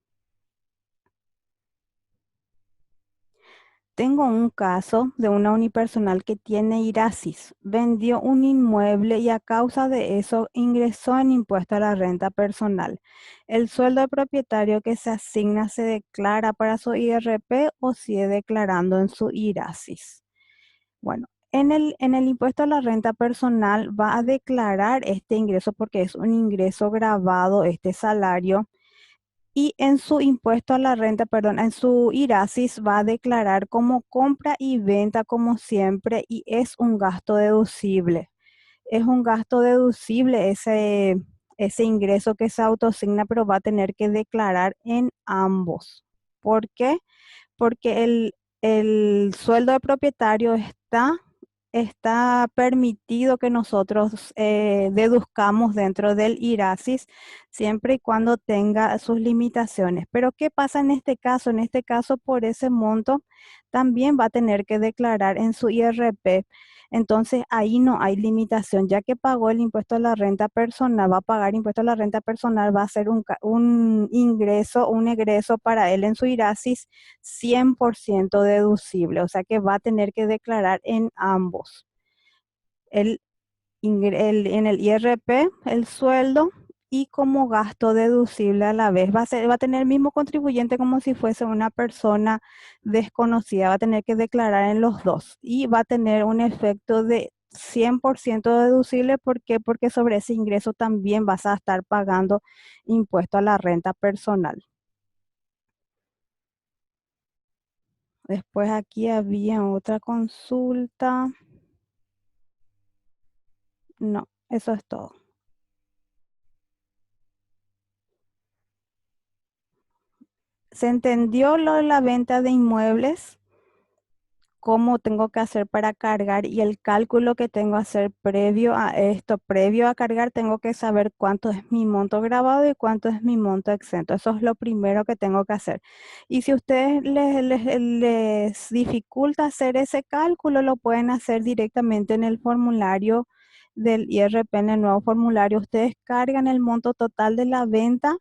Tengo un caso de una unipersonal que tiene IRASIS. Vendió un inmueble y a causa de eso ingresó en impuesto a la renta personal. ¿El sueldo del propietario que se asigna se declara para su IRP o sigue declarando en su IRASIS? Bueno, en el impuesto a la renta personal va a declarar este ingreso porque es un ingreso grabado, este salario, y en su impuesto a la renta, perdón, en su IRASIS va a declarar como compra y venta como siempre y es un gasto deducible. Es un gasto deducible ese ingreso que se autoasigna, pero va a tener que declarar en ambos. ¿Por qué? Porque el sueldo de propietario está permitido que nosotros deduzcamos dentro del IRASIS siempre y cuando tenga sus limitaciones. Pero ¿qué pasa en este caso? En este caso, por ese monto, también va a tener que declarar en su IRP. Entonces, ahí no hay limitación, ya que pagó el impuesto a la renta personal, va a pagar impuesto a la renta personal, va a ser un ingreso, un egreso para él en su IRASIS 100% deducible, o sea que va a tener que declarar en ambos. El, en el IRP, el sueldo y como gasto deducible a la vez. Va a tener el mismo contribuyente como si fuese una persona desconocida, va a tener que declarar en los dos y va a tener un efecto de 100% deducible. ¿Por qué? Porque sobre ese ingreso también vas a estar pagando impuesto a la renta personal. Después aquí había otra consulta. No, eso es todo. ¿Se entendió lo de la venta de inmuebles? ¿Cómo tengo que hacer para cargar y el cálculo que tengo que hacer previo a esto? Previo a cargar tengo que saber cuánto es mi monto grabado y cuánto es mi monto exento. Eso es lo primero que tengo que hacer. Y si a ustedes les dificulta hacer ese cálculo, lo pueden hacer directamente en el formulario del IRP, en el nuevo formulario. Ustedes cargan el monto total de la venta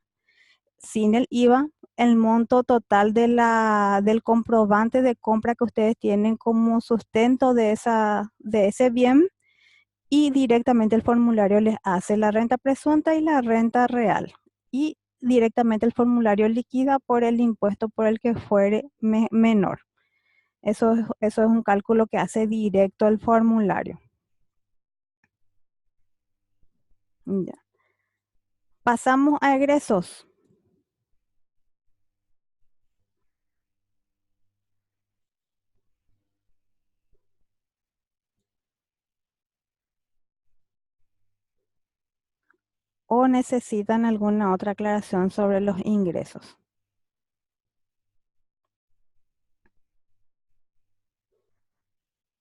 sin el IVA, el monto total del comprobante de compra que ustedes tienen como sustento de ese bien y directamente el formulario les hace la renta presunta y la renta real. Y directamente el formulario liquida por el impuesto por el que fuere menor. Eso es un cálculo que hace directo el formulario. Ya. Pasamos a egresos. ¿O necesitan alguna otra aclaración sobre los ingresos?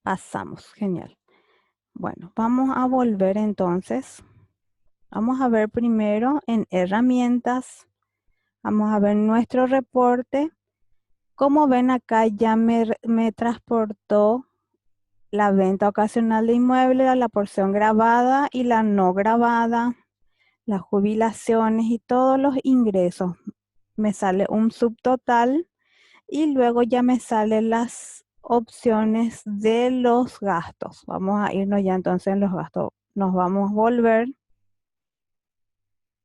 Pasamos, genial. Bueno, vamos a volver entonces. Vamos a ver primero en herramientas. Vamos a ver nuestro reporte Como ven acá ya me transportó la venta ocasional de inmuebles a la porción grabada y la no grabada, las jubilaciones y todos los ingresos. Me sale un subtotal y luego ya me salen las opciones de los gastos. Vamos a irnos ya entonces en los gastos. Nos vamos a volver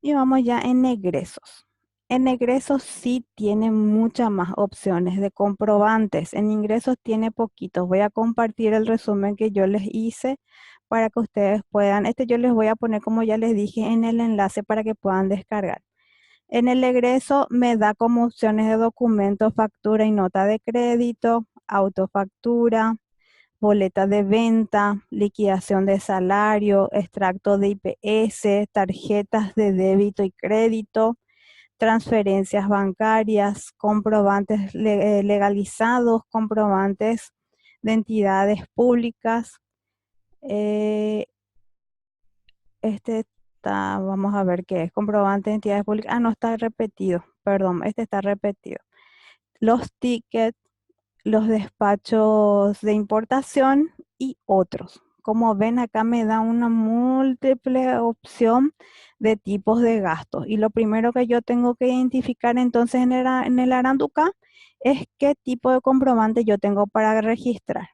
y vamos ya en egresos. En egresos sí tiene muchas más opciones de comprobantes. En ingresos tiene poquitos. Voy a compartir el resumen que yo les hice para que ustedes puedan. Este yo les voy a poner, como ya les dije, en el enlace para que puedan descargar. En el egreso me da como opciones de documento, factura y nota de crédito, autofactura, boleta de venta, liquidación de salario, extracto de IPS, tarjetas de débito y crédito, transferencias bancarias, comprobantes legalizados, comprobantes de entidades públicas. eh, este está, vamos a ver qué es, comprobante de entidades públicas. Ah, no está repetido, perdón, este está repetido. Los tickets, los despachos de importación y otros. Como ven, acá me da una múltiple opción de tipos de gastos. Y lo primero que yo tengo que identificar entonces en el Aranduca es qué tipo de comprobante yo tengo para registrar.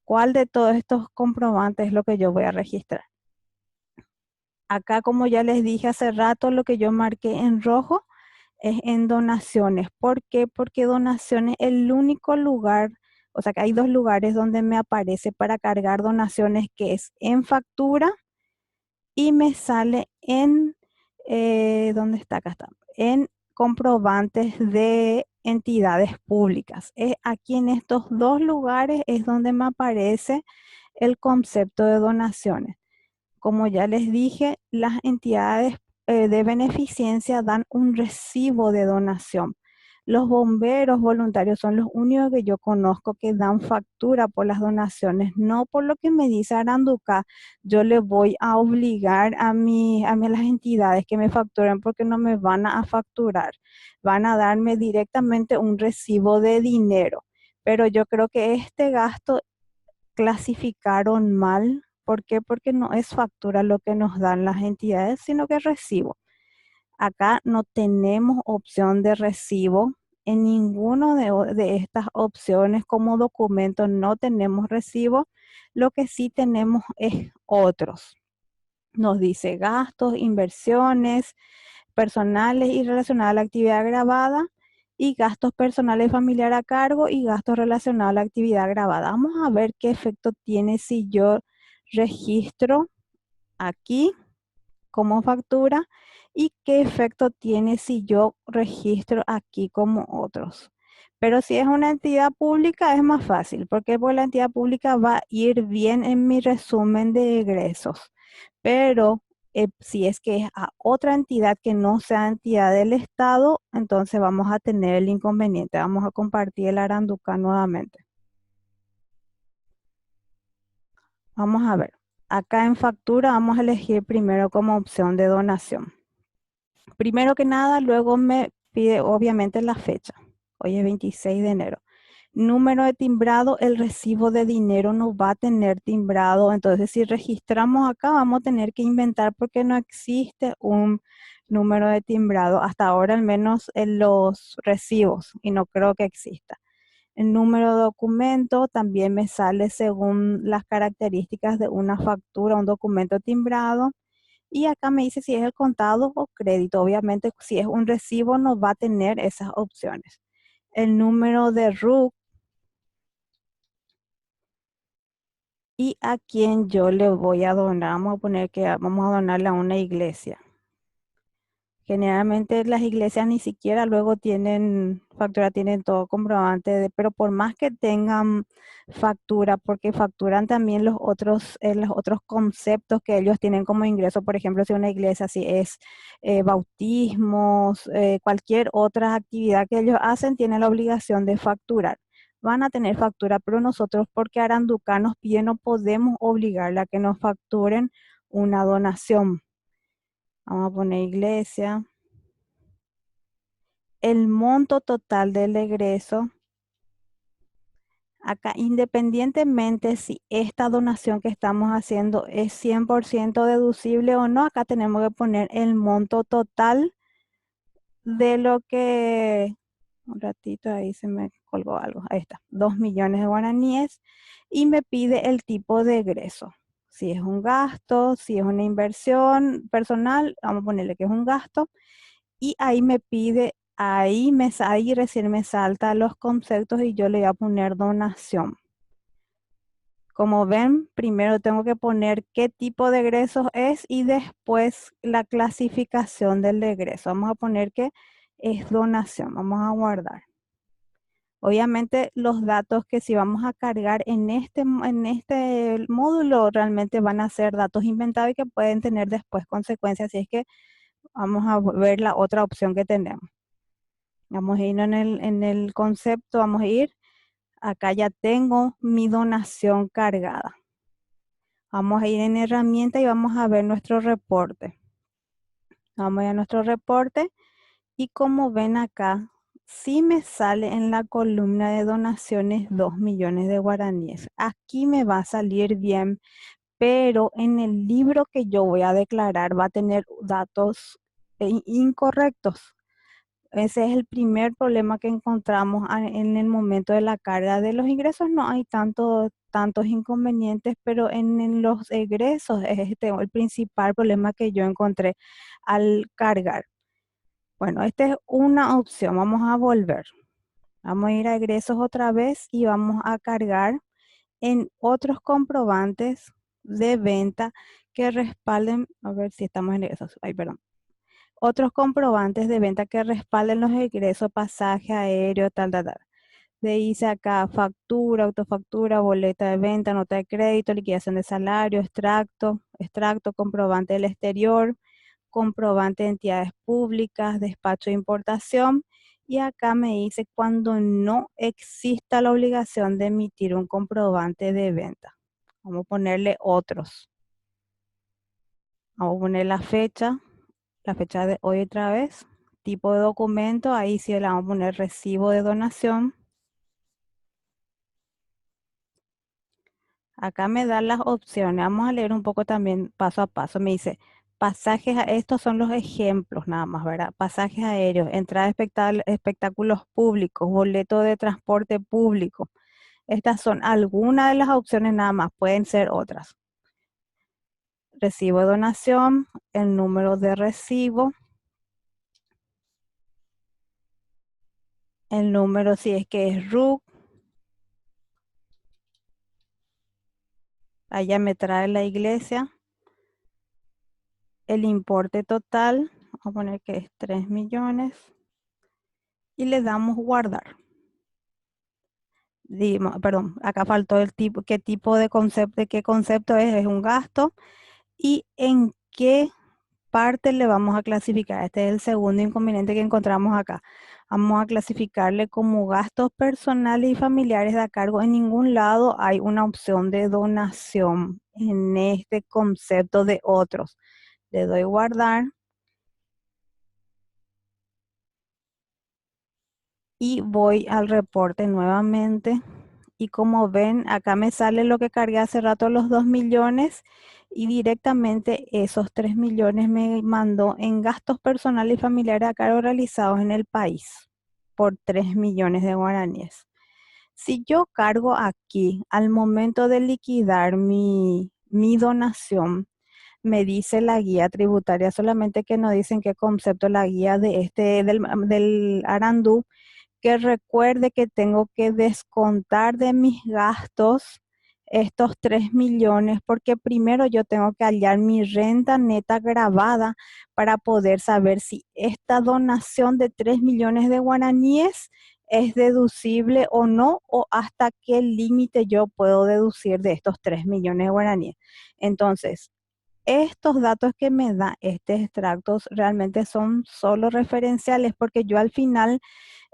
¿Cuál de todos estos comprobantes es lo que yo voy a registrar? Acá, como ya les dije hace rato, lo que yo marqué en rojo es en donaciones. ¿Por qué? Porque donaciones es el único lugar, o sea que hay dos lugares donde me aparece para cargar donaciones, que es en factura y me sale en, ¿dónde está? Acá está, en comprobantes de entidades públicas. Aquí en estos dos lugares es donde me aparece el concepto de donaciones. Como ya les dije, las entidades de beneficencia dan un recibo de donación. Los bomberos voluntarios son los únicos que yo conozco que dan factura por las donaciones, no por lo que me dice Aranduca. Yo le voy a obligar a las entidades que me facturen porque no me van a facturar. Van a darme directamente un recibo de dinero. Pero yo creo que este gasto clasificaron mal. ¿Por qué? Porque no es factura lo que nos dan las entidades, sino que es recibo. Acá no tenemos opción de recibo. En ninguno de estas opciones como documento no tenemos recibo. Lo que sí tenemos es otros. Nos dice gastos, inversiones personales y relacionadas a la actividad grabada y gastos personales familiar a cargo y gastos relacionados a la actividad grabada. Vamos a ver qué efecto tiene si yo registro aquí como factura y qué efecto tiene si yo registro aquí como otros. Pero si es una entidad pública es más fácil, porque pues la entidad pública va a ir bien en mi resumen de egresos. Pero si es que es a otra entidad que no sea entidad del Estado, entonces vamos a tener el inconveniente. Vamos a compartir el Aranduca nuevamente. Vamos a ver. Acá en factura vamos a elegir primero como opción de donación. Primero que nada, luego me pide obviamente la fecha. Hoy es 26 de enero. Número de timbrado, el recibo de dinero no va a tener timbrado. Entonces, si registramos acá, vamos a tener que inventar porque no existe un número de timbrado. Hasta ahora, al menos en los recibos, y no creo que exista. El número de documento también me sale según las características de una factura, un documento timbrado. Y acá me dice si es el contado o crédito. Obviamente, si es un recibo, no va a tener esas opciones. El número de RUC y a quién yo le voy a donar. Vamos a poner que vamos a donarle a una iglesia. Generalmente las iglesias ni siquiera luego tienen factura, tienen todo comprobante, pero por más que tengan factura, porque facturan también los otros conceptos que ellos tienen como ingreso, por ejemplo, si una iglesia, si es bautismos, cualquier otra actividad que ellos hacen, tienen la obligación de facturar. Van a tener factura, pero nosotros, porque Aranduca nos pide, no podemos obligarle a que nos facturen una donación. Vamos a poner iglesia. el monto total del egreso. Acá, independientemente si esta donación que estamos haciendo es 100% deducible o no, acá tenemos que poner el monto total de lo que, un ratito ahí se me colgó algo, ahí está, 2 millones de guaraníes y me pide el tipo de egreso. Si es un gasto, si es una inversión personal, vamos a ponerle que es un gasto y ahí me pide, ahí recién me salta los conceptos y yo le voy a poner donación. Como ven, primero tengo que poner qué tipo de egresos es y después la clasificación del egreso. Vamos a poner que es donación. Vamos a guardar. Obviamente los datos que si vamos a cargar en este módulo realmente van a ser datos inventados y que pueden tener después consecuencias. Así es que vamos a ver la otra opción que tenemos. Vamos a ir en el concepto, vamos a ir. Acá ya tengo mi donación cargada. Vamos a ir en herramienta y vamos a ver nuestro reporte. Vamos a ir a nuestro reporte y como ven acá, sí me sale en la columna de donaciones 2 millones de guaraníes. Aquí me va a salir bien, pero en el libro que yo voy a declarar va a tener datos incorrectos. Ese es el primer problema que encontramos en el momento de la carga de los ingresos. No hay tantos inconvenientes, pero en los egresos es el principal problema que yo encontré al cargar. Bueno, esta es una opción. Vamos a volver. Vamos a ir a egresos otra vez y vamos a cargar en otros comprobantes de venta que respalden. A ver si estamos en egresos. Ay, perdón. Otros comprobantes de venta que respalden los ingresos, pasaje aéreo, tal, tal, tal. Dice acá factura, autofactura, boleta de venta, nota de crédito, liquidación de salario, extracto, comprobante del exterior, comprobante de entidades públicas, despacho de importación. Y acá me dice cuando no exista la obligación de emitir un comprobante de venta. Vamos a ponerle otros. Vamos a poner la fecha de hoy otra vez, tipo de documento, ahí sí le vamos a poner recibo de donación. Acá me da las opciones, vamos a leer un poco también paso a paso. Me dice, pasajes, estos son los ejemplos nada más, ¿verdad? Pasajes aéreos, entrada a espectáculos públicos, boleto de transporte público. Estas son algunas de las opciones nada más, pueden ser otras. Recibo de donación, el número de recibo, el número si es que es RUC, allá me trae la iglesia, el importe total, vamos a poner que es 3 millones y le damos guardar. Perdón, acá faltó el tipo, qué tipo de concepto, de qué concepto es un gasto y en qué parte le vamos a clasificar. Este es el segundo inconveniente que encontramos acá. Vamos a clasificarle como gastos personales y familiares de a cargo. En ningún lado hay una opción de donación en este concepto de otros. Le doy guardar y voy al reporte nuevamente. Y como ven, acá me sale lo que cargué hace rato, los 2 millones, y directamente esos 3 millones me mandó en gastos personales y familiares a cargo realizados en el país por 3 millones de guaraníes. Si yo cargo aquí al momento de liquidar mi donación, me dice la guía tributaria, solamente que no dicen qué concepto la guía de del Arandú, que recuerde que tengo que descontar de mis gastos estos 3 millones, porque primero yo tengo que hallar mi renta neta grabada para poder saber si esta donación de 3 millones de guaraníes es deducible o no, o hasta qué límite yo puedo deducir de estos 3 millones de guaraníes. Entonces, estos datos que me da este extractos realmente son solo referenciales porque yo al final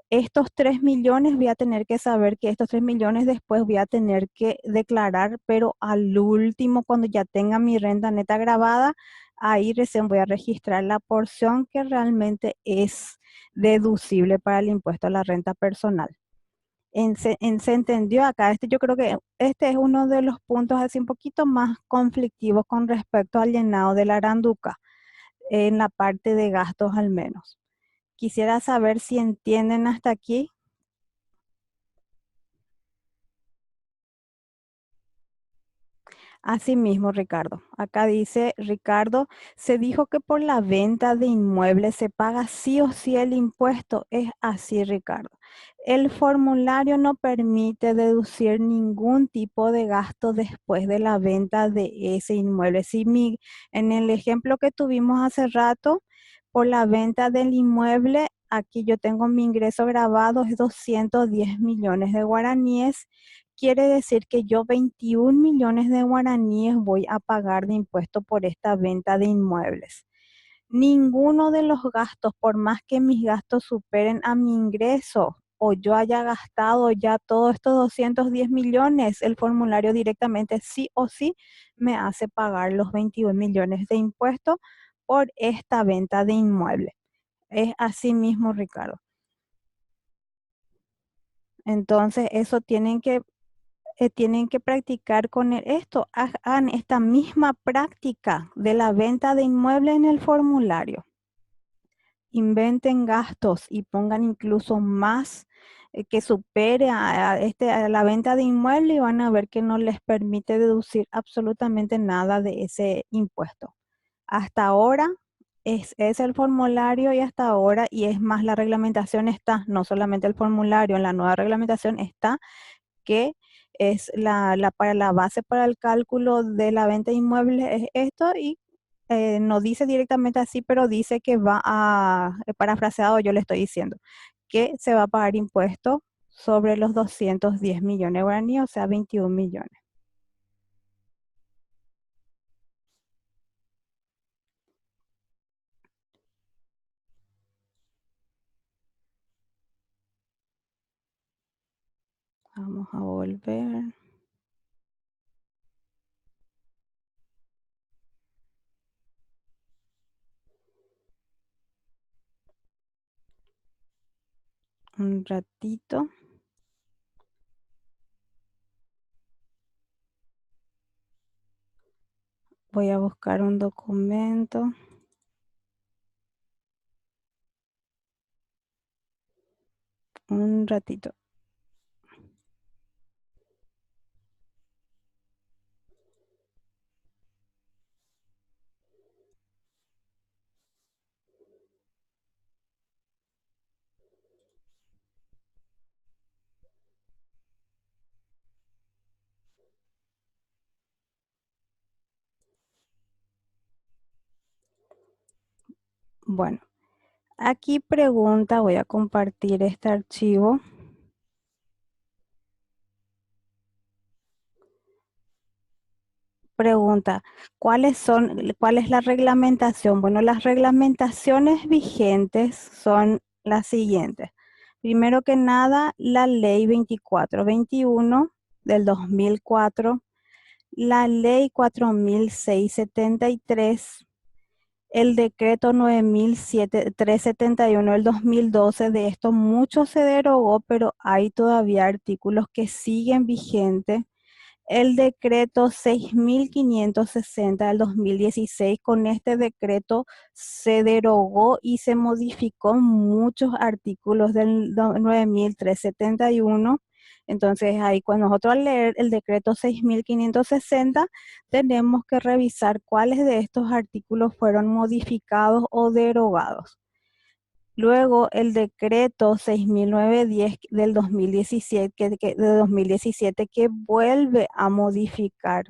estos 3 millones voy a tener que saber que estos 3 millones después voy a tener que declarar, pero al último, cuando ya tenga mi renta neta grabada, ahí recién voy a registrar la porción que realmente es deducible para el impuesto a la renta personal. Se entendió acá, yo creo que este es uno de los puntos así un poquito más conflictivos con respecto al llenado de la Aranduca, en la parte de gastos al menos. Quisiera saber si entienden hasta aquí. Asimismo, Ricardo. Acá dice, Ricardo, se dijo que por la venta de inmuebles se paga sí o sí el impuesto. Es así, Ricardo. El formulario no permite deducir ningún tipo de gasto después de la venta de ese inmueble. Si en el ejemplo que tuvimos hace rato, por la venta del inmueble, aquí yo tengo mi ingreso grabado, es 210 millones de guaraníes. Quiere decir que yo 21 millones de guaraníes voy a pagar de impuesto por esta venta de inmuebles. Ninguno de los gastos, por más que mis gastos superen a mi ingreso o yo haya gastado ya todos estos 210 millones, el formulario directamente sí o sí me hace pagar los 21 millones de impuestos por esta venta de inmuebles. Es así mismo, Ricardo. Entonces, eso tienen que practicar con esto. Hagan esta misma práctica de la venta de inmuebles en el formulario. Inventen gastos y pongan incluso más que supere a la venta de inmuebles y van a ver que no les permite deducir absolutamente nada de ese impuesto. Hasta ahora es el formulario y hasta ahora, y es más, la reglamentación está, no solamente el formulario, en la nueva reglamentación está que es para la base para el cálculo de la venta de inmuebles es esto y no dice directamente así, pero dice que parafraseado yo le estoy diciendo, que se va a pagar impuesto sobre los 210 millones de guaraníes, o sea, 21 millones. Vamos a volver un ratito. Voy a buscar un documento. Un ratito. Bueno, aquí pregunta, voy a compartir este archivo. Pregunta, cuál es la reglamentación? Bueno, las reglamentaciones vigentes son las siguientes. Primero que nada, la ley 2421 del 2004, la ley 4673, el decreto 9371 del 2012. De esto mucho se derogó, pero hay todavía artículos que siguen vigentes. El decreto 6560 del 2016, con este decreto se derogó y se modificó muchos artículos del 9371. Entonces, ahí cuando nosotros al leer el decreto 6560, tenemos que revisar cuáles de estos artículos fueron modificados o derogados. Luego el decreto 6910 del 2017, de 2017 que vuelve a modificar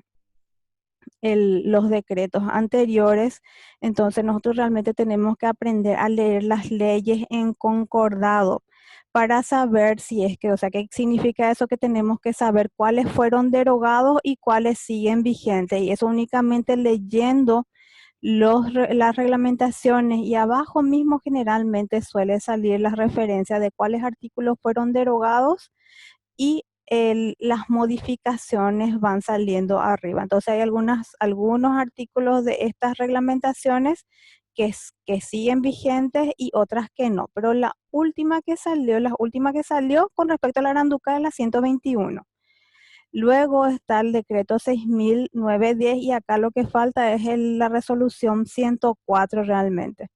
los decretos anteriores. Entonces nosotros realmente tenemos que aprender a leer las leyes en concordado para saber si es que, o sea, ¿qué significa eso? Que tenemos que saber cuáles fueron derogados y cuáles siguen vigentes. Y eso únicamente leyendo las reglamentaciones y abajo mismo generalmente suele salir las referencias de cuáles artículos fueron derogados y las modificaciones van saliendo arriba. Entonces hay algunos artículos de estas reglamentaciones que siguen vigentes y otras que no. Pero la última que salió con respecto a la Aranduca es la 121. Luego está el decreto 6.910 y acá lo que falta es la resolución 104 realmente.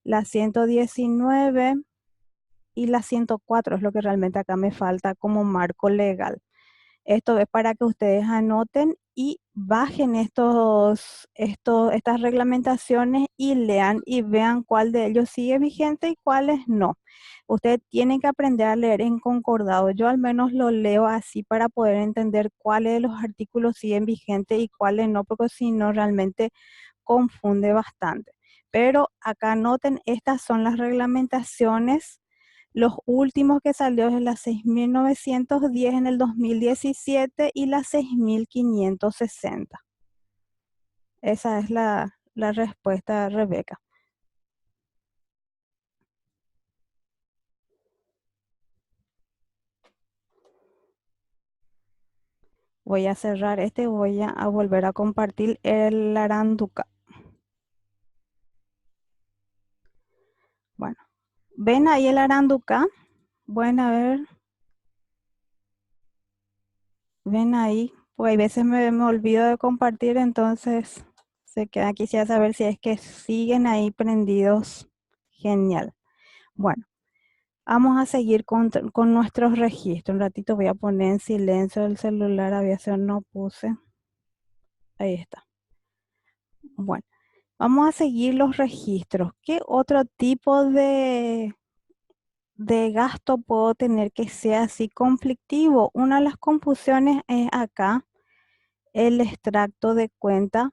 La 119 y la 104 es lo que realmente acá me falta como marco legal. Esto es para que ustedes anoten y bajen estas reglamentaciones y lean y vean cuál de ellos sigue vigente y cuáles no. Ustedes tienen que aprender a leer en concordado. Yo al menos lo leo así para poder entender cuáles de los artículos siguen vigentes y cuáles no, porque si no realmente confunde bastante. Pero acá noten, estas son las reglamentaciones. Los últimos que salió es la 6.910 en el 2017 y la 6.560. Esa es la respuesta, Rebeca. Voy a cerrar este y voy a volver a compartir el Aranduca. Bueno, ven ahí el Aranduca. Bueno, a ver, ven ahí. Pues a veces me olvido de compartir, entonces se queda. Quisiera saber si es que siguen ahí prendidos. Genial. Bueno, vamos a seguir con nuestros registros. Un ratito voy a poner en silencio el celular, a veces no puse. Ahí está. Bueno, vamos a seguir los registros. ¿Qué otro tipo de gasto puedo tener que sea así conflictivo? Una de las confusiones es acá el extracto de cuenta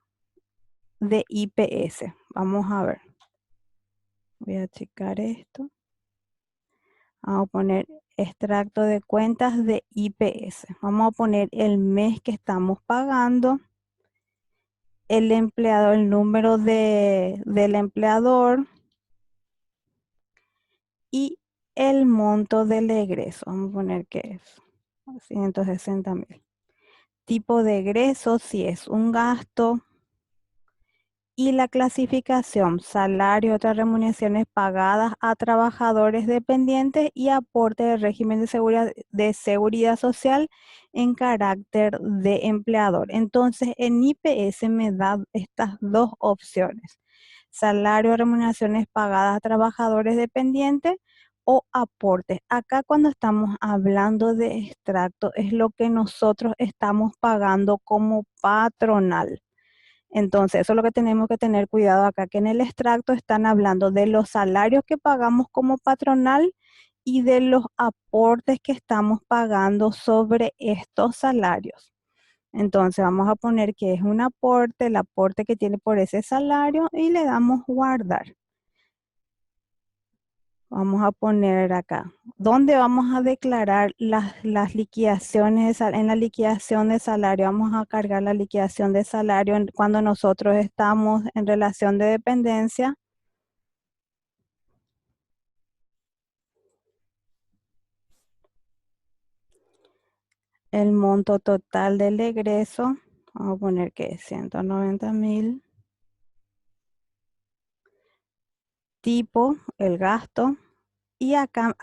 de IPS. Vamos a ver. Voy a checar esto. Vamos a poner extracto de cuentas de IPS. Vamos a poner el mes que estamos pagando, el empleador, el número del empleador y el monto del egreso. Vamos a poner que es 160.000. Tipo de egreso, si es un gasto, y la clasificación, salario, otras remuneraciones pagadas a trabajadores dependientes y aporte de régimen de seguridad social en carácter de empleador. Entonces, en IPS me da estas dos opciones: salario, remuneraciones pagadas a trabajadores dependientes o aportes. Acá cuando estamos hablando de extracto es lo que nosotros estamos pagando como patronal. Entonces, eso es lo que tenemos que tener cuidado acá, que en el extracto están hablando de los salarios que pagamos como patronal y de los aportes que estamos pagando sobre estos salarios. Entonces, vamos a poner que es un aporte, el aporte que tiene por ese salario y le damos guardar. Vamos a poner acá, ¿dónde vamos a declarar las liquidaciones? En la liquidación de salario, vamos a cargar la liquidación de salario cuando nosotros estamos en relación de dependencia. El monto total del egreso, vamos a poner que es 190.000. Tipo, el gasto. Y acá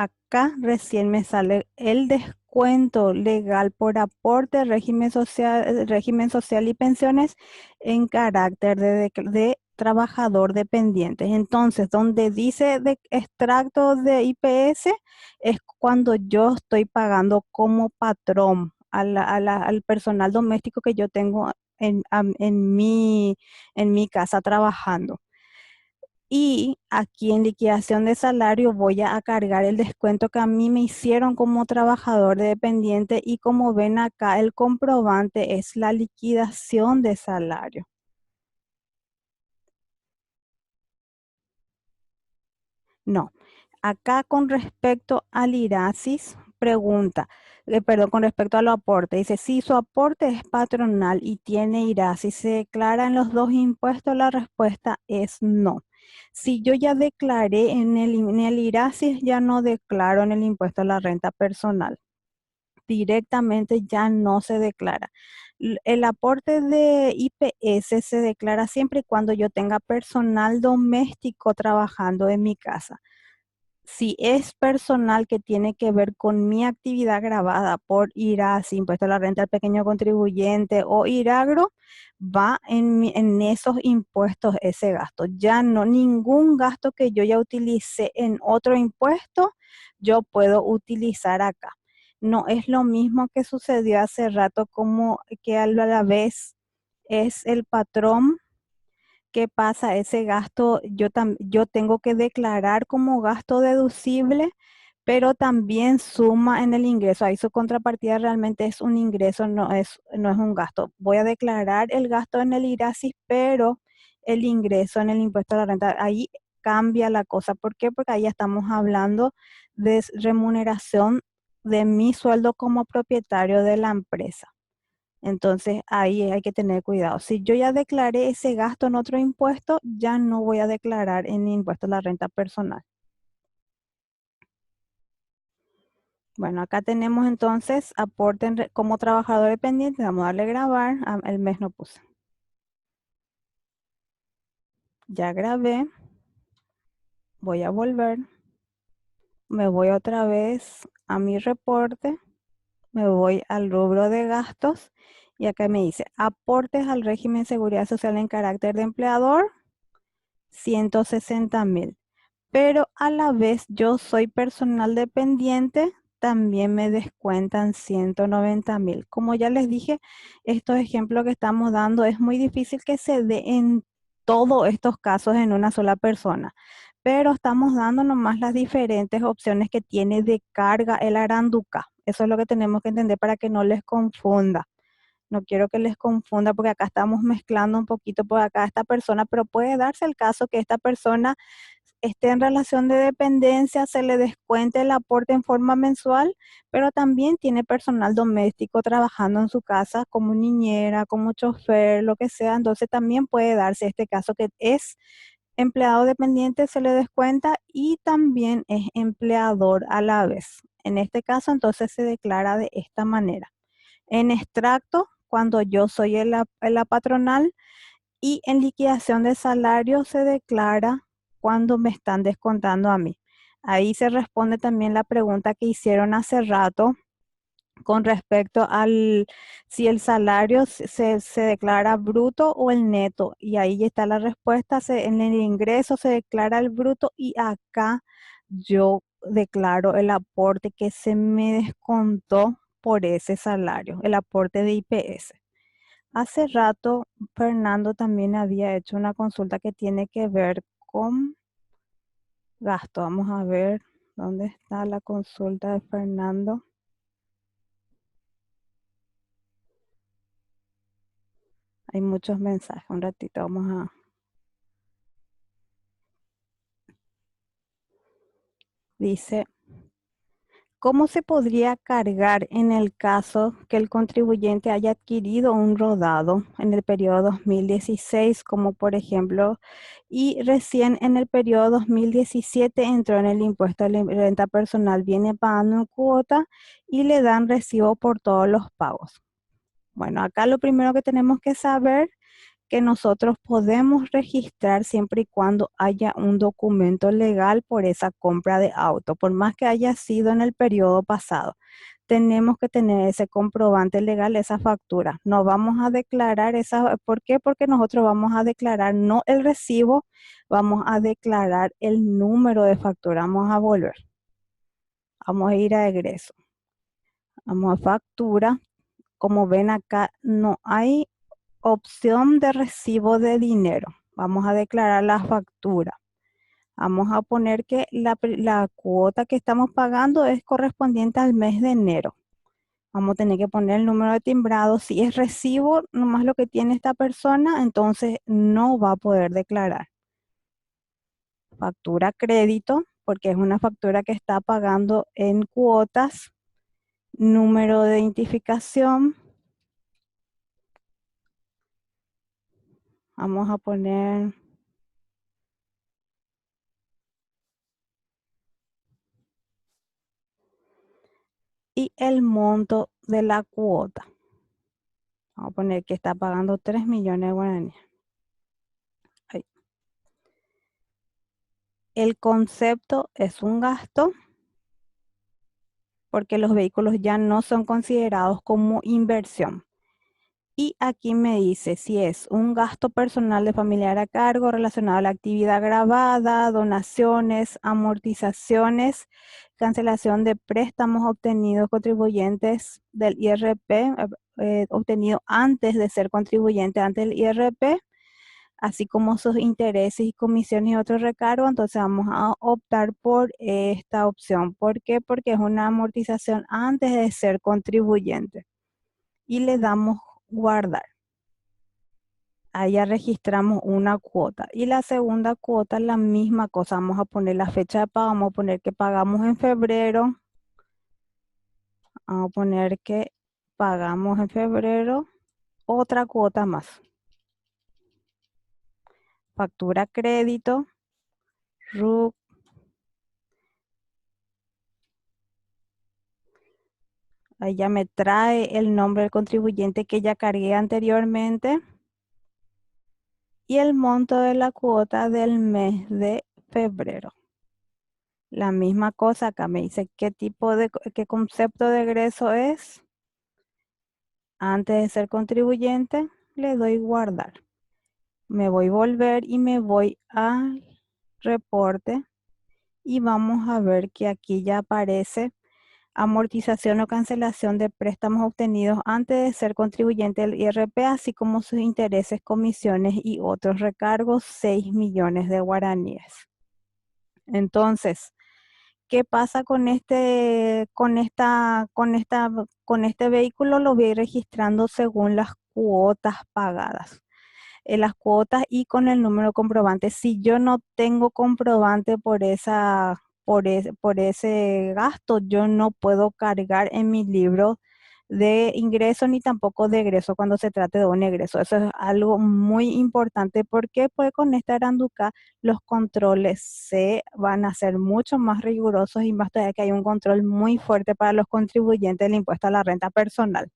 recién me sale el descuento legal por aporte, régimen social y pensiones en carácter de trabajador dependiente. Entonces, donde dice de extracto de IPS es cuando yo estoy pagando como patrón al personal doméstico que yo tengo en mi casa trabajando. Y aquí en liquidación de salario voy a cargar el descuento que a mí me hicieron como trabajador dependiente y como ven acá el comprobante es la liquidación de salario. No, acá con respecto al IRASIS, pregunta, perdón, con respecto a lo aporte, dice, si su aporte es patronal y tiene IRASIS, ¿se declara en los dos impuestos? La respuesta es no. Si yo ya declaré en el IRASIS, ya no declaro en el impuesto a la renta personal. directamente ya no se declara. El aporte de IPS se declara siempre y cuando yo tenga personal doméstico trabajando en mi casa. Si es personal que tiene que ver con mi actividad grabada por IRAS, impuesto a la renta al pequeño contribuyente o IRAGRO, va en esos impuestos ese gasto. Ya no, ningún gasto que yo ya utilicé en otro impuesto, yo puedo utilizar acá. No es lo mismo que sucedió hace rato, como que a la vez es el patrón. ¿Qué pasa? Ese gasto yo tengo que declarar como gasto deducible, pero también suma en el ingreso. Ahí su contrapartida realmente es un ingreso, no es un gasto. Voy a declarar el gasto en el IRASIS, pero el ingreso en el impuesto a la renta, ahí cambia la cosa. ¿Por qué? Porque ahí ya estamos hablando de remuneración de mi sueldo como propietario de la empresa. Entonces ahí hay que tener cuidado. Si yo ya declaré ese gasto en otro impuesto, ya no voy a declarar en impuesto a la renta personal. Bueno, acá tenemos entonces aporte como trabajador dependiente. Vamos a darle grabar. El mes no puse. Ya grabé. Voy a volver. Me voy otra vez a mi reporte. Me voy al rubro de gastos. Y acá me dice aportes al régimen de seguridad social en carácter de empleador, 160.000. Pero a la vez yo soy personal dependiente, también me descuentan 190.000. Como ya les dije, estos ejemplos que estamos dando es muy difícil que se dé en todos estos casos en una sola persona, pero estamos dando nomás las diferentes opciones que tiene de carga el Aranduca. Eso es lo que tenemos que entender para que no les confunda. No quiero que les confunda porque acá estamos mezclando un poquito por acá esta persona, pero puede darse el caso que esta persona esté en relación de dependencia, se le descuente el aporte en forma mensual, pero también tiene personal doméstico trabajando en su casa como niñera, como chofer, lo que sea. Entonces también puede darse este caso que es empleado dependiente, se le descuenta y también es empleador a la vez. En este caso entonces se declara de esta manera. En extracto, cuando yo soy la patronal, y en liquidación de salario se declara cuando me están descontando a mí. Ahí se responde también la pregunta que hicieron hace rato con respecto al si el salario se declara bruto o el neto. Y ahí está la respuesta. En el ingreso se declara el bruto y acá yo declaro el aporte que se me descontó por ese salario, el aporte de IPS. Hace rato, Fernando también había hecho una consulta que tiene que ver con gasto. Vamos a ver dónde está la consulta de Fernando. Hay muchos mensajes. Un ratito, vamos a... Dice, ¿cómo se podría cargar en el caso que el contribuyente haya adquirido un rodado en el periodo 2016, como por ejemplo, y recién en el periodo 2017 entró en el impuesto a la renta personal, viene pagando en cuota y le dan recibo por todos los pagos? Bueno, acá lo primero que tenemos que saber que nosotros podemos registrar siempre y cuando haya un documento legal por esa compra de auto, por más que haya sido en el periodo pasado. Tenemos que tener ese comprobante legal, esa factura. No vamos a declarar esa, ¿por qué? Porque nosotros vamos a declarar no el recibo, vamos a declarar el número de factura. Vamos a volver. Vamos a ir a egreso. Vamos a factura. Como ven acá, no hay opción de recibo de dinero. Vamos a declarar la factura. Vamos a poner que la cuota que estamos pagando es correspondiente al mes de enero. Vamos a tener que poner el número de timbrado. Si es recibo, nomás lo que tiene esta persona, entonces no va a poder declarar. Factura crédito, porque es una factura que está pagando en cuotas. Número de identificación. Vamos a poner y el monto de la cuota. Vamos a poner que está pagando 3 millones de guaraníes. Ahí. El concepto es un gasto porque los vehículos ya no son considerados como inversión. Y aquí me dice si es un gasto personal de familiar a cargo relacionado a la actividad grabada, donaciones, amortizaciones, cancelación de préstamos obtenidos contribuyentes del IRP, obtenido antes de ser contribuyente, antes del IRP, así como sus intereses y comisiones y otros recargos. Entonces vamos a optar por esta opción. ¿Por qué? Porque es una amortización antes de ser contribuyente. Y le damos guardar. Ahí ya registramos una cuota. Y la segunda cuota, la misma cosa. Vamos a poner la fecha de pago. Vamos a poner que pagamos en febrero. Vamos a poner que pagamos en febrero otra cuota más. Factura crédito. RUC. Ahí ya me trae el nombre del contribuyente que ya cargué anteriormente. Y el monto de la cuota del mes de febrero. La misma cosa acá me dice qué concepto de egreso es. Antes de ser contribuyente, le doy guardar. Me voy a volver y me voy al reporte y vamos a ver que aquí ya aparece amortización o cancelación de préstamos obtenidos antes de ser contribuyente del IRP, así como sus intereses, comisiones y otros recargos, 6 millones de guaraníes. Entonces, ¿qué pasa con este vehículo? Lo voy a ir registrando según las cuotas pagadas. Las cuotas y con el número comprobante. Si yo no tengo comprobante por ese gasto, yo no puedo cargar en mi libro de ingreso ni tampoco de egreso cuando se trate de un egreso. Eso es algo muy importante. ¿Por qué? Pues con esta Aranduca los controles se van a ser mucho más rigurosos y más todavía que hay un control muy fuerte para los contribuyentes del impuesto a la renta personal.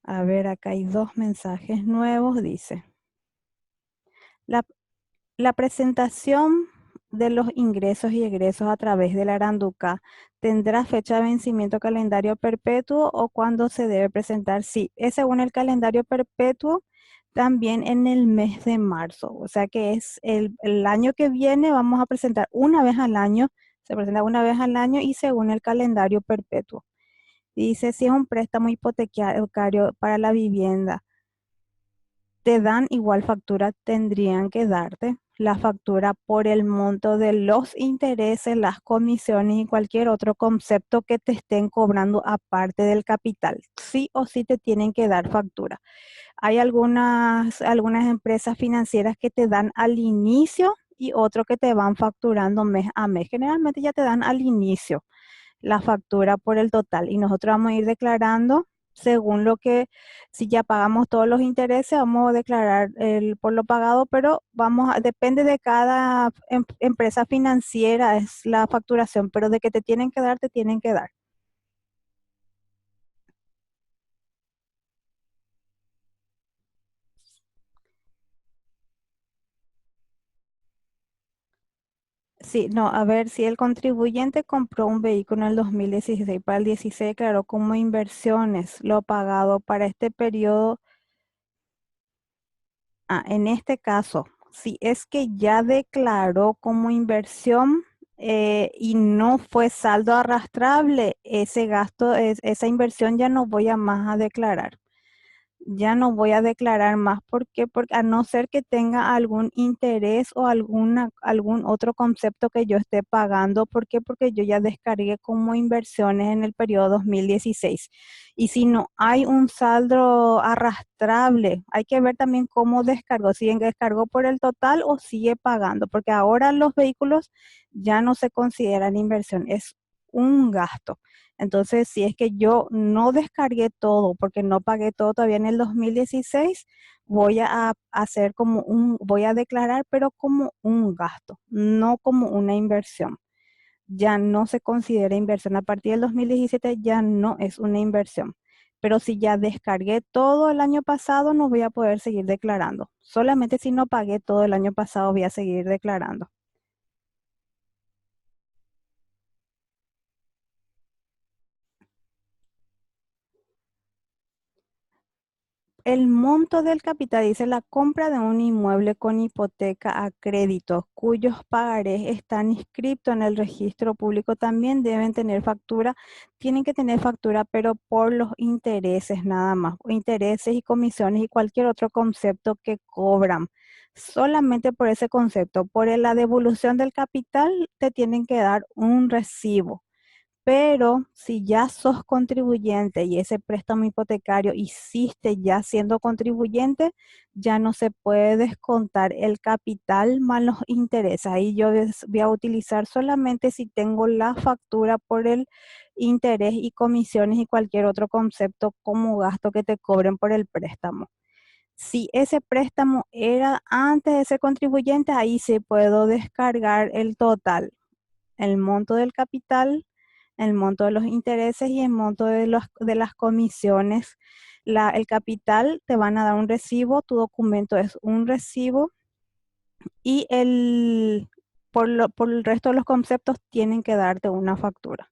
A ver, acá hay dos mensajes nuevos, dice. La, la presentación de los ingresos y egresos a través de la Aranduca tendrá fecha de vencimiento calendario perpetuo o cuándo se debe presentar. Sí, es según el calendario perpetuo, también en el mes de marzo. O sea que es el año que viene, vamos a presentar una vez al año, se presenta una vez al año y según el calendario perpetuo. Dice si es un préstamo hipotecario para la vivienda te dan igual factura, tendrían que darte la factura por el monto de los intereses, las comisiones y cualquier otro concepto que te estén cobrando aparte del capital. Sí o sí te tienen que dar factura. Hay algunas empresas financieras que te dan al inicio y otro que te van facturando mes a mes. Generalmente ya te dan al inicio la factura por el total y nosotros vamos a ir declarando según si ya pagamos todos los intereses, vamos a declarar por lo pagado, pero depende de cada empresa financiera, es la facturación, pero de que te tienen que dar, te tienen que dar. Sí, no, a ver, si el contribuyente compró un vehículo en el 2016, para el 16 declaró como inversiones lo pagado para este periodo. En este caso, si es que ya declaró como inversión y no fue saldo arrastrable, ese gasto, esa inversión ya no voy a más a declarar. Ya no voy a declarar más. ¿Por qué? Porque a no ser que tenga algún interés o algún otro concepto que yo esté pagando. ¿Por qué? Porque yo ya descargué como inversiones en el periodo 2016. Y si no hay un saldo arrastrable, hay que ver también cómo descargó, si descargó por el total o sigue pagando, porque ahora los vehículos ya no se consideran inversión, es un gasto. Entonces, si es que yo no descargué todo porque no pagué todo todavía en el 2016, voy a declarar, pero como un gasto, no como una inversión. ya no se considera inversión. A partir del 2017 ya no es una inversión. Pero si ya descargué todo el año pasado, no voy a poder seguir declarando. Solamente si no pagué todo el año pasado, voy a seguir declarando. El monto del capital dice la compra de un inmueble con hipoteca a crédito, cuyos pagarés están inscritos en el registro público, también deben tener factura, tienen que tener factura, pero por los intereses nada más, o intereses y comisiones y cualquier otro concepto que cobran. Solamente por ese concepto, por la devolución del capital, te tienen que dar un recibo. Pero si ya sos contribuyente y ese préstamo hipotecario hiciste ya siendo contribuyente, ya no se puede descontar el capital más los intereses. Ahí yo voy a utilizar solamente si tengo la factura por el interés y comisiones y cualquier otro concepto como gasto que te cobren por el préstamo. Si ese préstamo era antes de ser contribuyente, ahí sí puedo descargar el total, el monto del capital, el monto de los intereses y el monto de las comisiones. El capital te van a dar un recibo, tu documento es un recibo y por el resto de los conceptos tienen que darte una factura.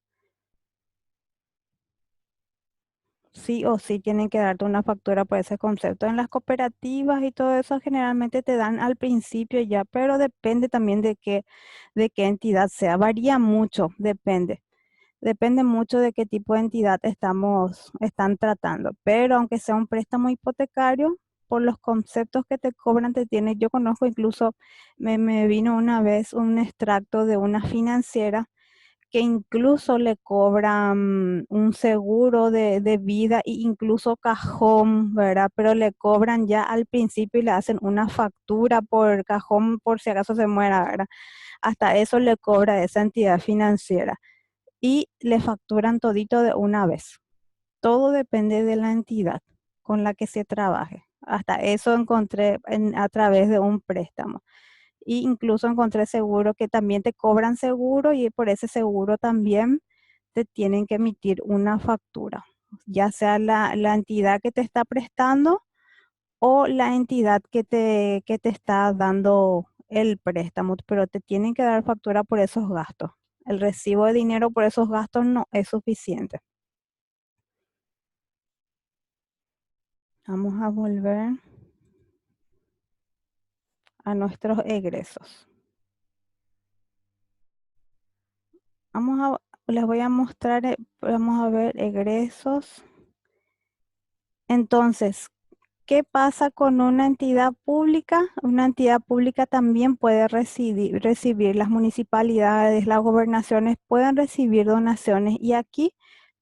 Sí o sí tienen que darte una factura por ese concepto. En las cooperativas y todo eso generalmente te dan al principio ya, pero depende también de qué entidad sea. Varía mucho, depende. Depende mucho de qué tipo de entidad están tratando, pero aunque sea un préstamo hipotecario, por los conceptos que te cobran, yo conozco incluso, me vino una vez un extracto de una financiera que incluso le cobran un seguro de vida e incluso cajón, ¿verdad? Pero le cobran ya al principio y le hacen una factura por cajón por si acaso se muera, ¿verdad? Hasta eso le cobra esa entidad financiera y le facturan todito de una vez. Todo depende de la entidad con la que se trabaje. Hasta eso encontré a través de un préstamo. Y incluso encontré seguro que también te cobran seguro y por ese seguro también te tienen que emitir una factura, ya sea la entidad que te está prestando o la entidad que te está dando el préstamo, pero te tienen que dar factura por esos gastos. El recibo de dinero por esos gastos no es suficiente. Vamos a volver a nuestros egresos. Les voy a mostrar, vamos a ver egresos. Entonces, ¿qué pasa con una entidad pública? Una entidad pública también puede recibir, las municipalidades, las gobernaciones pueden recibir donaciones y aquí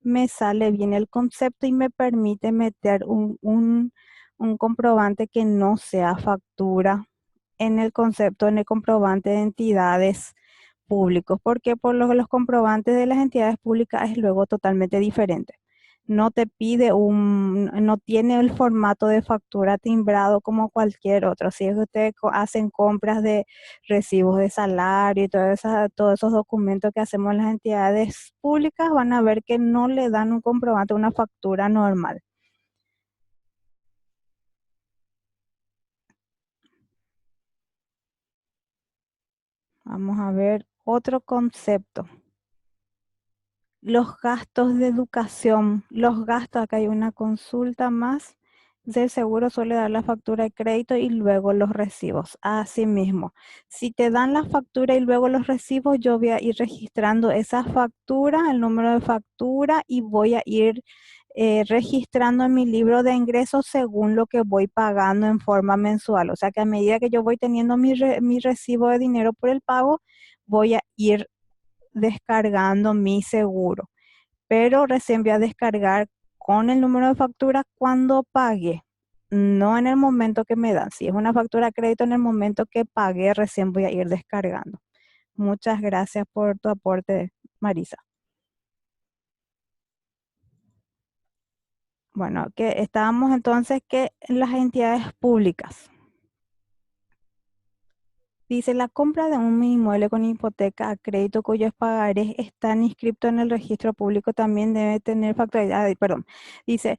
me sale bien el concepto y me permite meter un comprobante que no sea factura en el concepto, en el comprobante de entidades públicos, porque por los comprobantes de las entidades públicas es luego totalmente diferente. No te pide no tiene el formato de factura timbrado como cualquier otro. Si es que ustedes hacen compras de recibos de salario y todos esos documentos que hacemos en las entidades públicas, van a ver que no le dan un comprobante, una factura normal. Vamos a ver otro concepto. Los gastos de educación, los gastos, acá hay una consulta más. Del seguro suele dar la factura de crédito y luego los recibos. Asimismo, si te dan la factura y luego los recibos, yo voy a ir registrando esa factura, el número de factura y voy a ir registrando en mi libro de ingresos según lo que voy pagando en forma mensual. O sea que a medida que yo voy teniendo mi recibo de dinero por el pago, voy a ir descargando mi seguro, pero recién voy a descargar con el número de factura cuando pague, no en el momento que me dan. Si es una factura de crédito, en el momento que pague, recién voy a ir descargando. Muchas gracias por tu aporte, Marisa. Bueno, que estábamos entonces que en las entidades públicas. Dice, la compra de un inmueble con hipoteca a crédito cuyos pagarés están inscritos en el registro público también debe tener factoría. Perdón. Dice,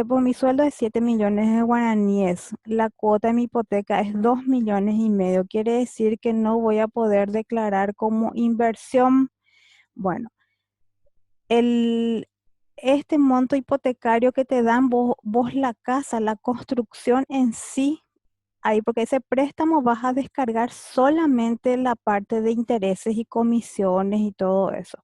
por mi sueldo de 7 millones de guaraníes, la cuota de mi hipoteca es 2,5 millones. Quiere decir que no voy a poder declarar como inversión. Bueno, el, este monto hipotecario que te dan vos la casa, la construcción en sí ahí, porque ese préstamo vas a descargar solamente la parte de intereses y comisiones y todo eso.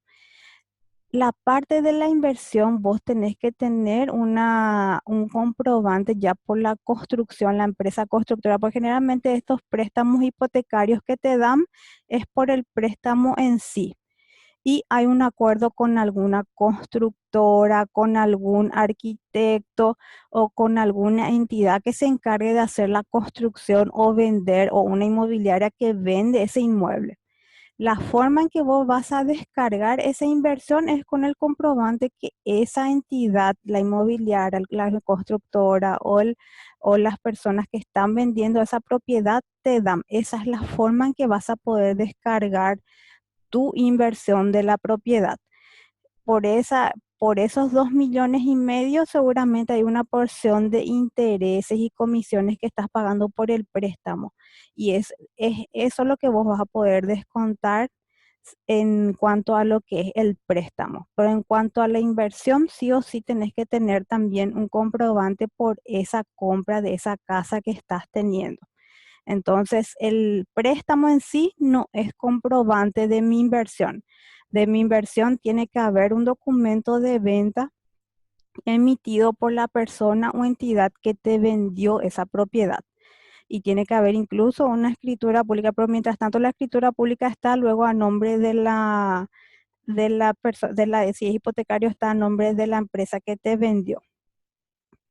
La parte de la inversión, vos tenés que tener un comprobante ya por la construcción, la empresa constructora, porque generalmente estos préstamos hipotecarios que te dan es por el préstamo en sí y hay un acuerdo con alguna constructora, con algún arquitecto o con alguna entidad que se encargue de hacer la construcción o vender o una inmobiliaria que vende ese inmueble. La forma en que vos vas a descargar esa inversión es con el comprobante que esa entidad, la inmobiliaria, la constructora o las personas que están vendiendo esa propiedad te dan. Esa es la forma en que vas a poder descargar tu inversión de la propiedad. Por esos 2,5 millones, seguramente hay una porción de intereses y comisiones que estás pagando por el préstamo. Y es eso lo que vos vas a poder descontar en cuanto a lo que es el préstamo. Pero en cuanto a la inversión, sí o sí tenés que tener también un comprobante por esa compra de esa casa que estás teniendo. Entonces, el préstamo en sí no es comprobante de mi inversión. De mi inversión tiene que haber un documento de venta emitido por la persona o entidad que te vendió esa propiedad. Y tiene que haber incluso una escritura pública, pero mientras tanto la escritura pública está luego a nombre de la persona, si es hipotecario, está a nombre de la empresa que te vendió.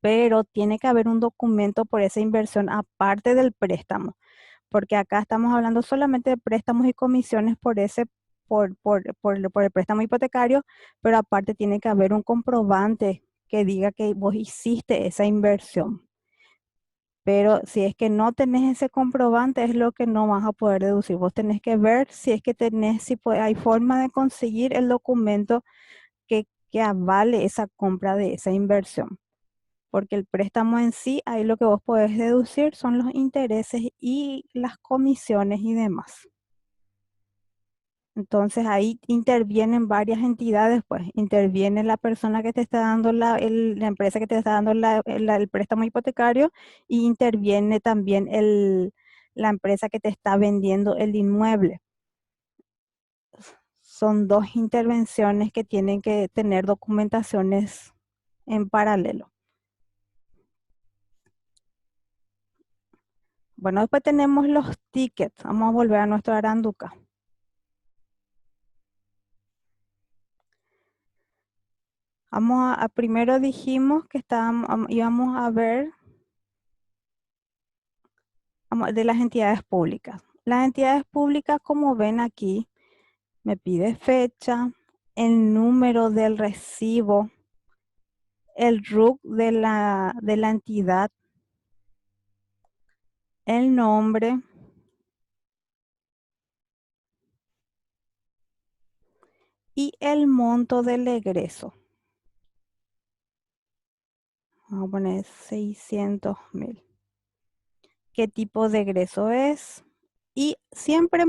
Pero tiene que haber un documento por esa inversión aparte del préstamo, porque acá estamos hablando solamente de préstamos y comisiones por el préstamo hipotecario, pero aparte tiene que haber un comprobante que diga que vos hiciste esa inversión. Pero si es que no tenés ese comprobante, es lo que no vas a poder deducir. Vos tenés que ver si es que tenés, si hay forma de conseguir el documento que avale esa compra de esa inversión. Porque el préstamo en sí, ahí lo que vos podés deducir son los intereses y las comisiones y demás. Entonces ahí intervienen varias entidades, pues interviene la persona que te está dando la empresa que te está dando el préstamo hipotecario y interviene también la empresa que te está vendiendo el inmueble. Son dos intervenciones que tienen que tener documentaciones en paralelo. Bueno, después tenemos los tickets. Vamos a volver a nuestro Aranduca. Primero dijimos que íbamos a ver de las entidades públicas. Las entidades públicas, como ven aquí, me pide fecha, el número del recibo, el RUC de la entidad, el nombre y el monto del egreso. Vamos a poner 600,000. ¿Qué tipo de egreso es? Y siempre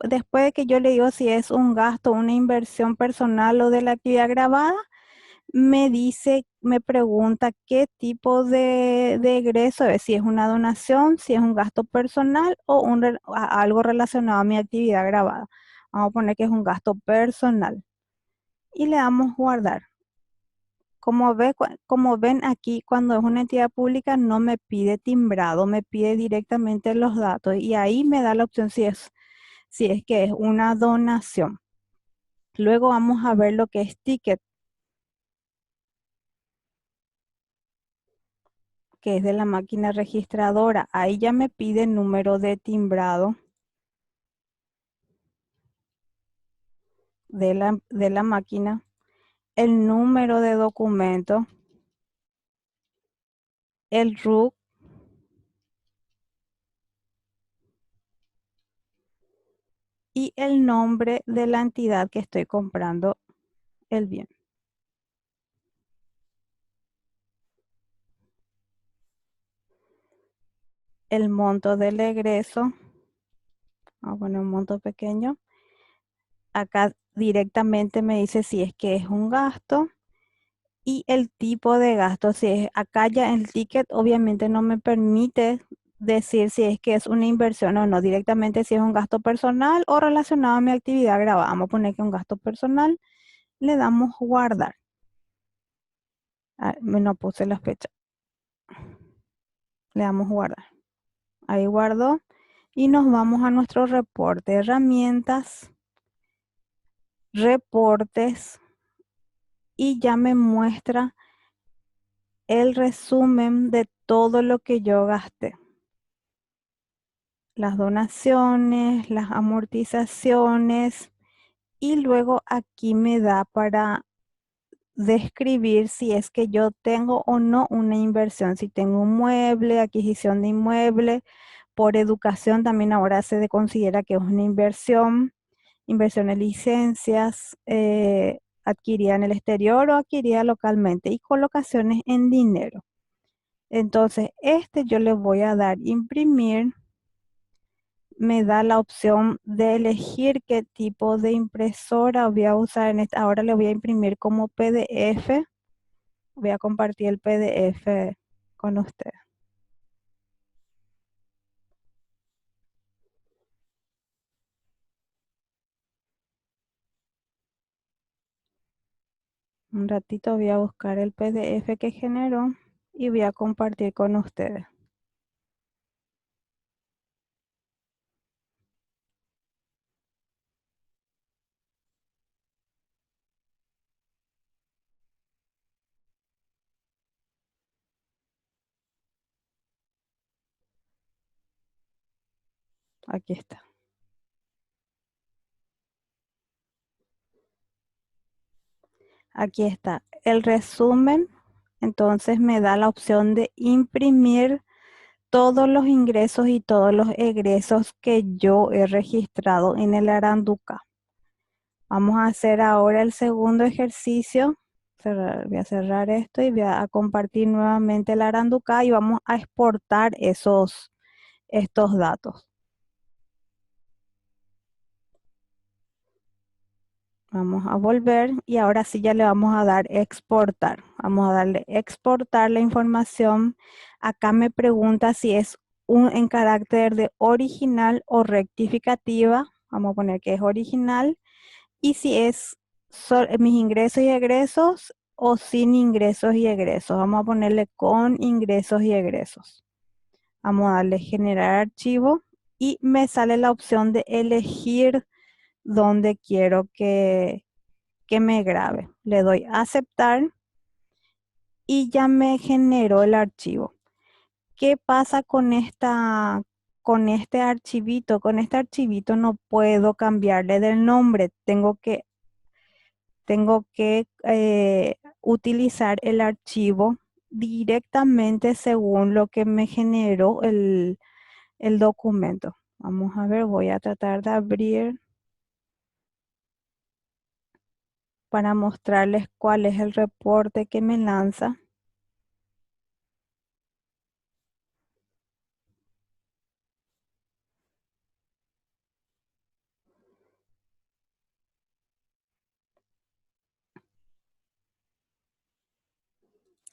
después de que yo le digo si es un gasto, una inversión personal o de la actividad grabada, me pregunta qué tipo de egreso es, si es una donación, si es un gasto personal o algo relacionado a mi actividad grabada. Vamos a poner que es un gasto personal y le damos guardar. Como ven aquí, cuando es una entidad pública no me pide timbrado, me pide directamente los datos y ahí me da la opción si es que es una donación. Luego vamos a ver lo que es ticket, que es de la máquina registradora. Ahí ya me pide el número de timbrado de la máquina, el número de documento, el RUC y el nombre de la entidad que estoy comprando el bien. El monto del egreso, vamos a poner un monto pequeño. Acá directamente me dice si es que es un gasto y el tipo de gasto. Si es acá ya el ticket obviamente no me permite decir si es que es una inversión o no, directamente si es un gasto personal o relacionado a mi actividad grabada. Vamos a poner que es un gasto personal, le damos guardar. Ah, no puse la fecha, le damos guardar. Ahí guardo y nos vamos a nuestro reporte, herramientas, reportes y ya me muestra el resumen de todo lo que yo gasté. Las donaciones, las amortizaciones y luego aquí me da para describir si es que yo tengo o no una inversión, si tengo un mueble, adquisición de inmueble, por educación también ahora se considera que es una inversión, inversión en licencias, adquirida en el exterior o adquirida localmente y colocaciones en dinero. Entonces, este yo le voy a dar imprimir, me da la opción de elegir qué tipo de impresora voy a usar en esta. Ahora le voy a imprimir como PDF. Voy a compartir el PDF con usted. Un ratito voy a buscar el PDF que generó y voy a compartir con ustedes. Aquí está. Aquí está el resumen. Entonces me da la opción de imprimir todos los ingresos y todos los egresos que yo he registrado en el Aranduca. Vamos a hacer ahora el segundo ejercicio. Voy a cerrar esto y voy a compartir nuevamente el Aranduca y vamos a exportar estos datos. Vamos a volver y ahora sí ya le vamos a dar exportar. Vamos a darle exportar la información. Acá me pregunta si es en carácter de original o rectificativa. Vamos a poner que es original. Y si es mis ingresos y egresos o sin ingresos y egresos. Vamos a ponerle con ingresos y egresos. Vamos a darle generar archivo y me sale la opción de elegir dónde quiero que me grabe. Le doy a aceptar y ya me generó el archivo. ¿Qué pasa con este archivito? Con este archivito no puedo cambiarle del nombre. Tengo que utilizar el archivo directamente según lo que me generó el documento. Vamos a ver, voy a tratar de abrir para mostrarles cuál es el reporte que me lanza.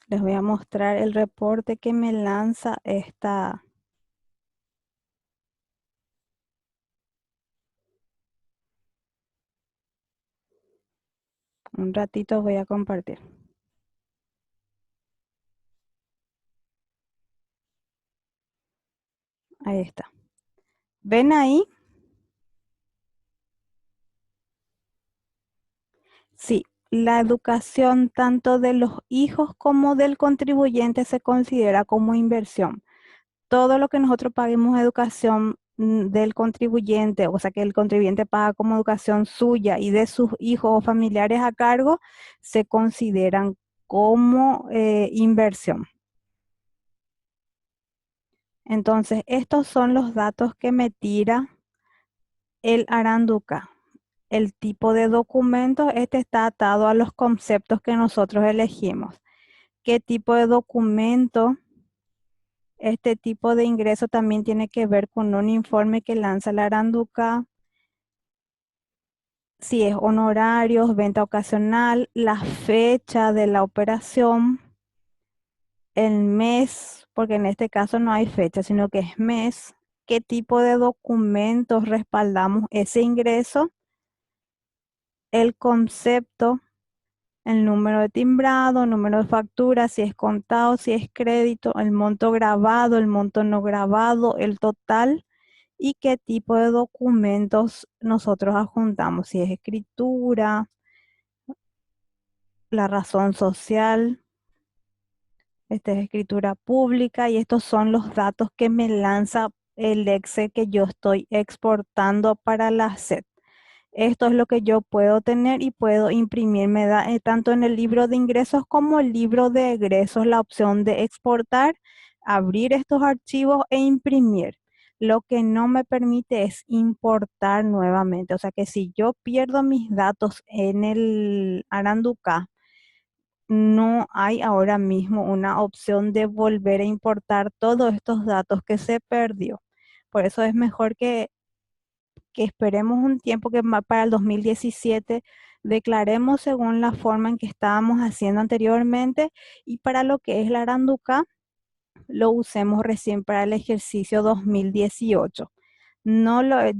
Les voy a mostrar el reporte que me lanza esta. Un ratito voy a compartir. Ahí está. ¿Ven ahí? Sí, la educación tanto de los hijos como del contribuyente se considera como inversión. Todo lo que nosotros paguemos educación del contribuyente, o sea que el contribuyente paga como educación suya y de sus hijos o familiares a cargo, se consideran como inversión. Entonces, estos son los datos que me tira El Aranduca, el tipo de documento, este está atado a los conceptos que nosotros elegimos. ¿Qué tipo de documento? Este tipo de ingreso también tiene que ver con un informe que lanza la Aranduca, si es honorarios, venta ocasional, la fecha de la operación, el mes, porque en este caso no hay fecha, sino que es mes, qué tipo de documentos respaldamos ese ingreso, el concepto, el número de timbrado, número de factura, si es contado, si es crédito, el monto grabado, el monto no grabado, el total y qué tipo de documentos nosotros adjuntamos, si es escritura, la razón social, esta es escritura pública y estos son los datos que me lanza el Excel que yo estoy exportando para la SED. Esto es lo que yo puedo tener y puedo imprimir. Me da tanto en el libro de ingresos como el libro de egresos la opción de exportar, abrir estos archivos e imprimir. Lo que no me permite es importar nuevamente. O sea que si yo pierdo mis datos en el Aranduca, no hay ahora mismo una opción de volver a importar todos estos datos que se perdió. Por eso es mejor que esperemos un tiempo que para el 2017 declaremos según la forma en que estábamos haciendo anteriormente y para lo que es la Aranduca lo usemos recién para el ejercicio 2018. No lo,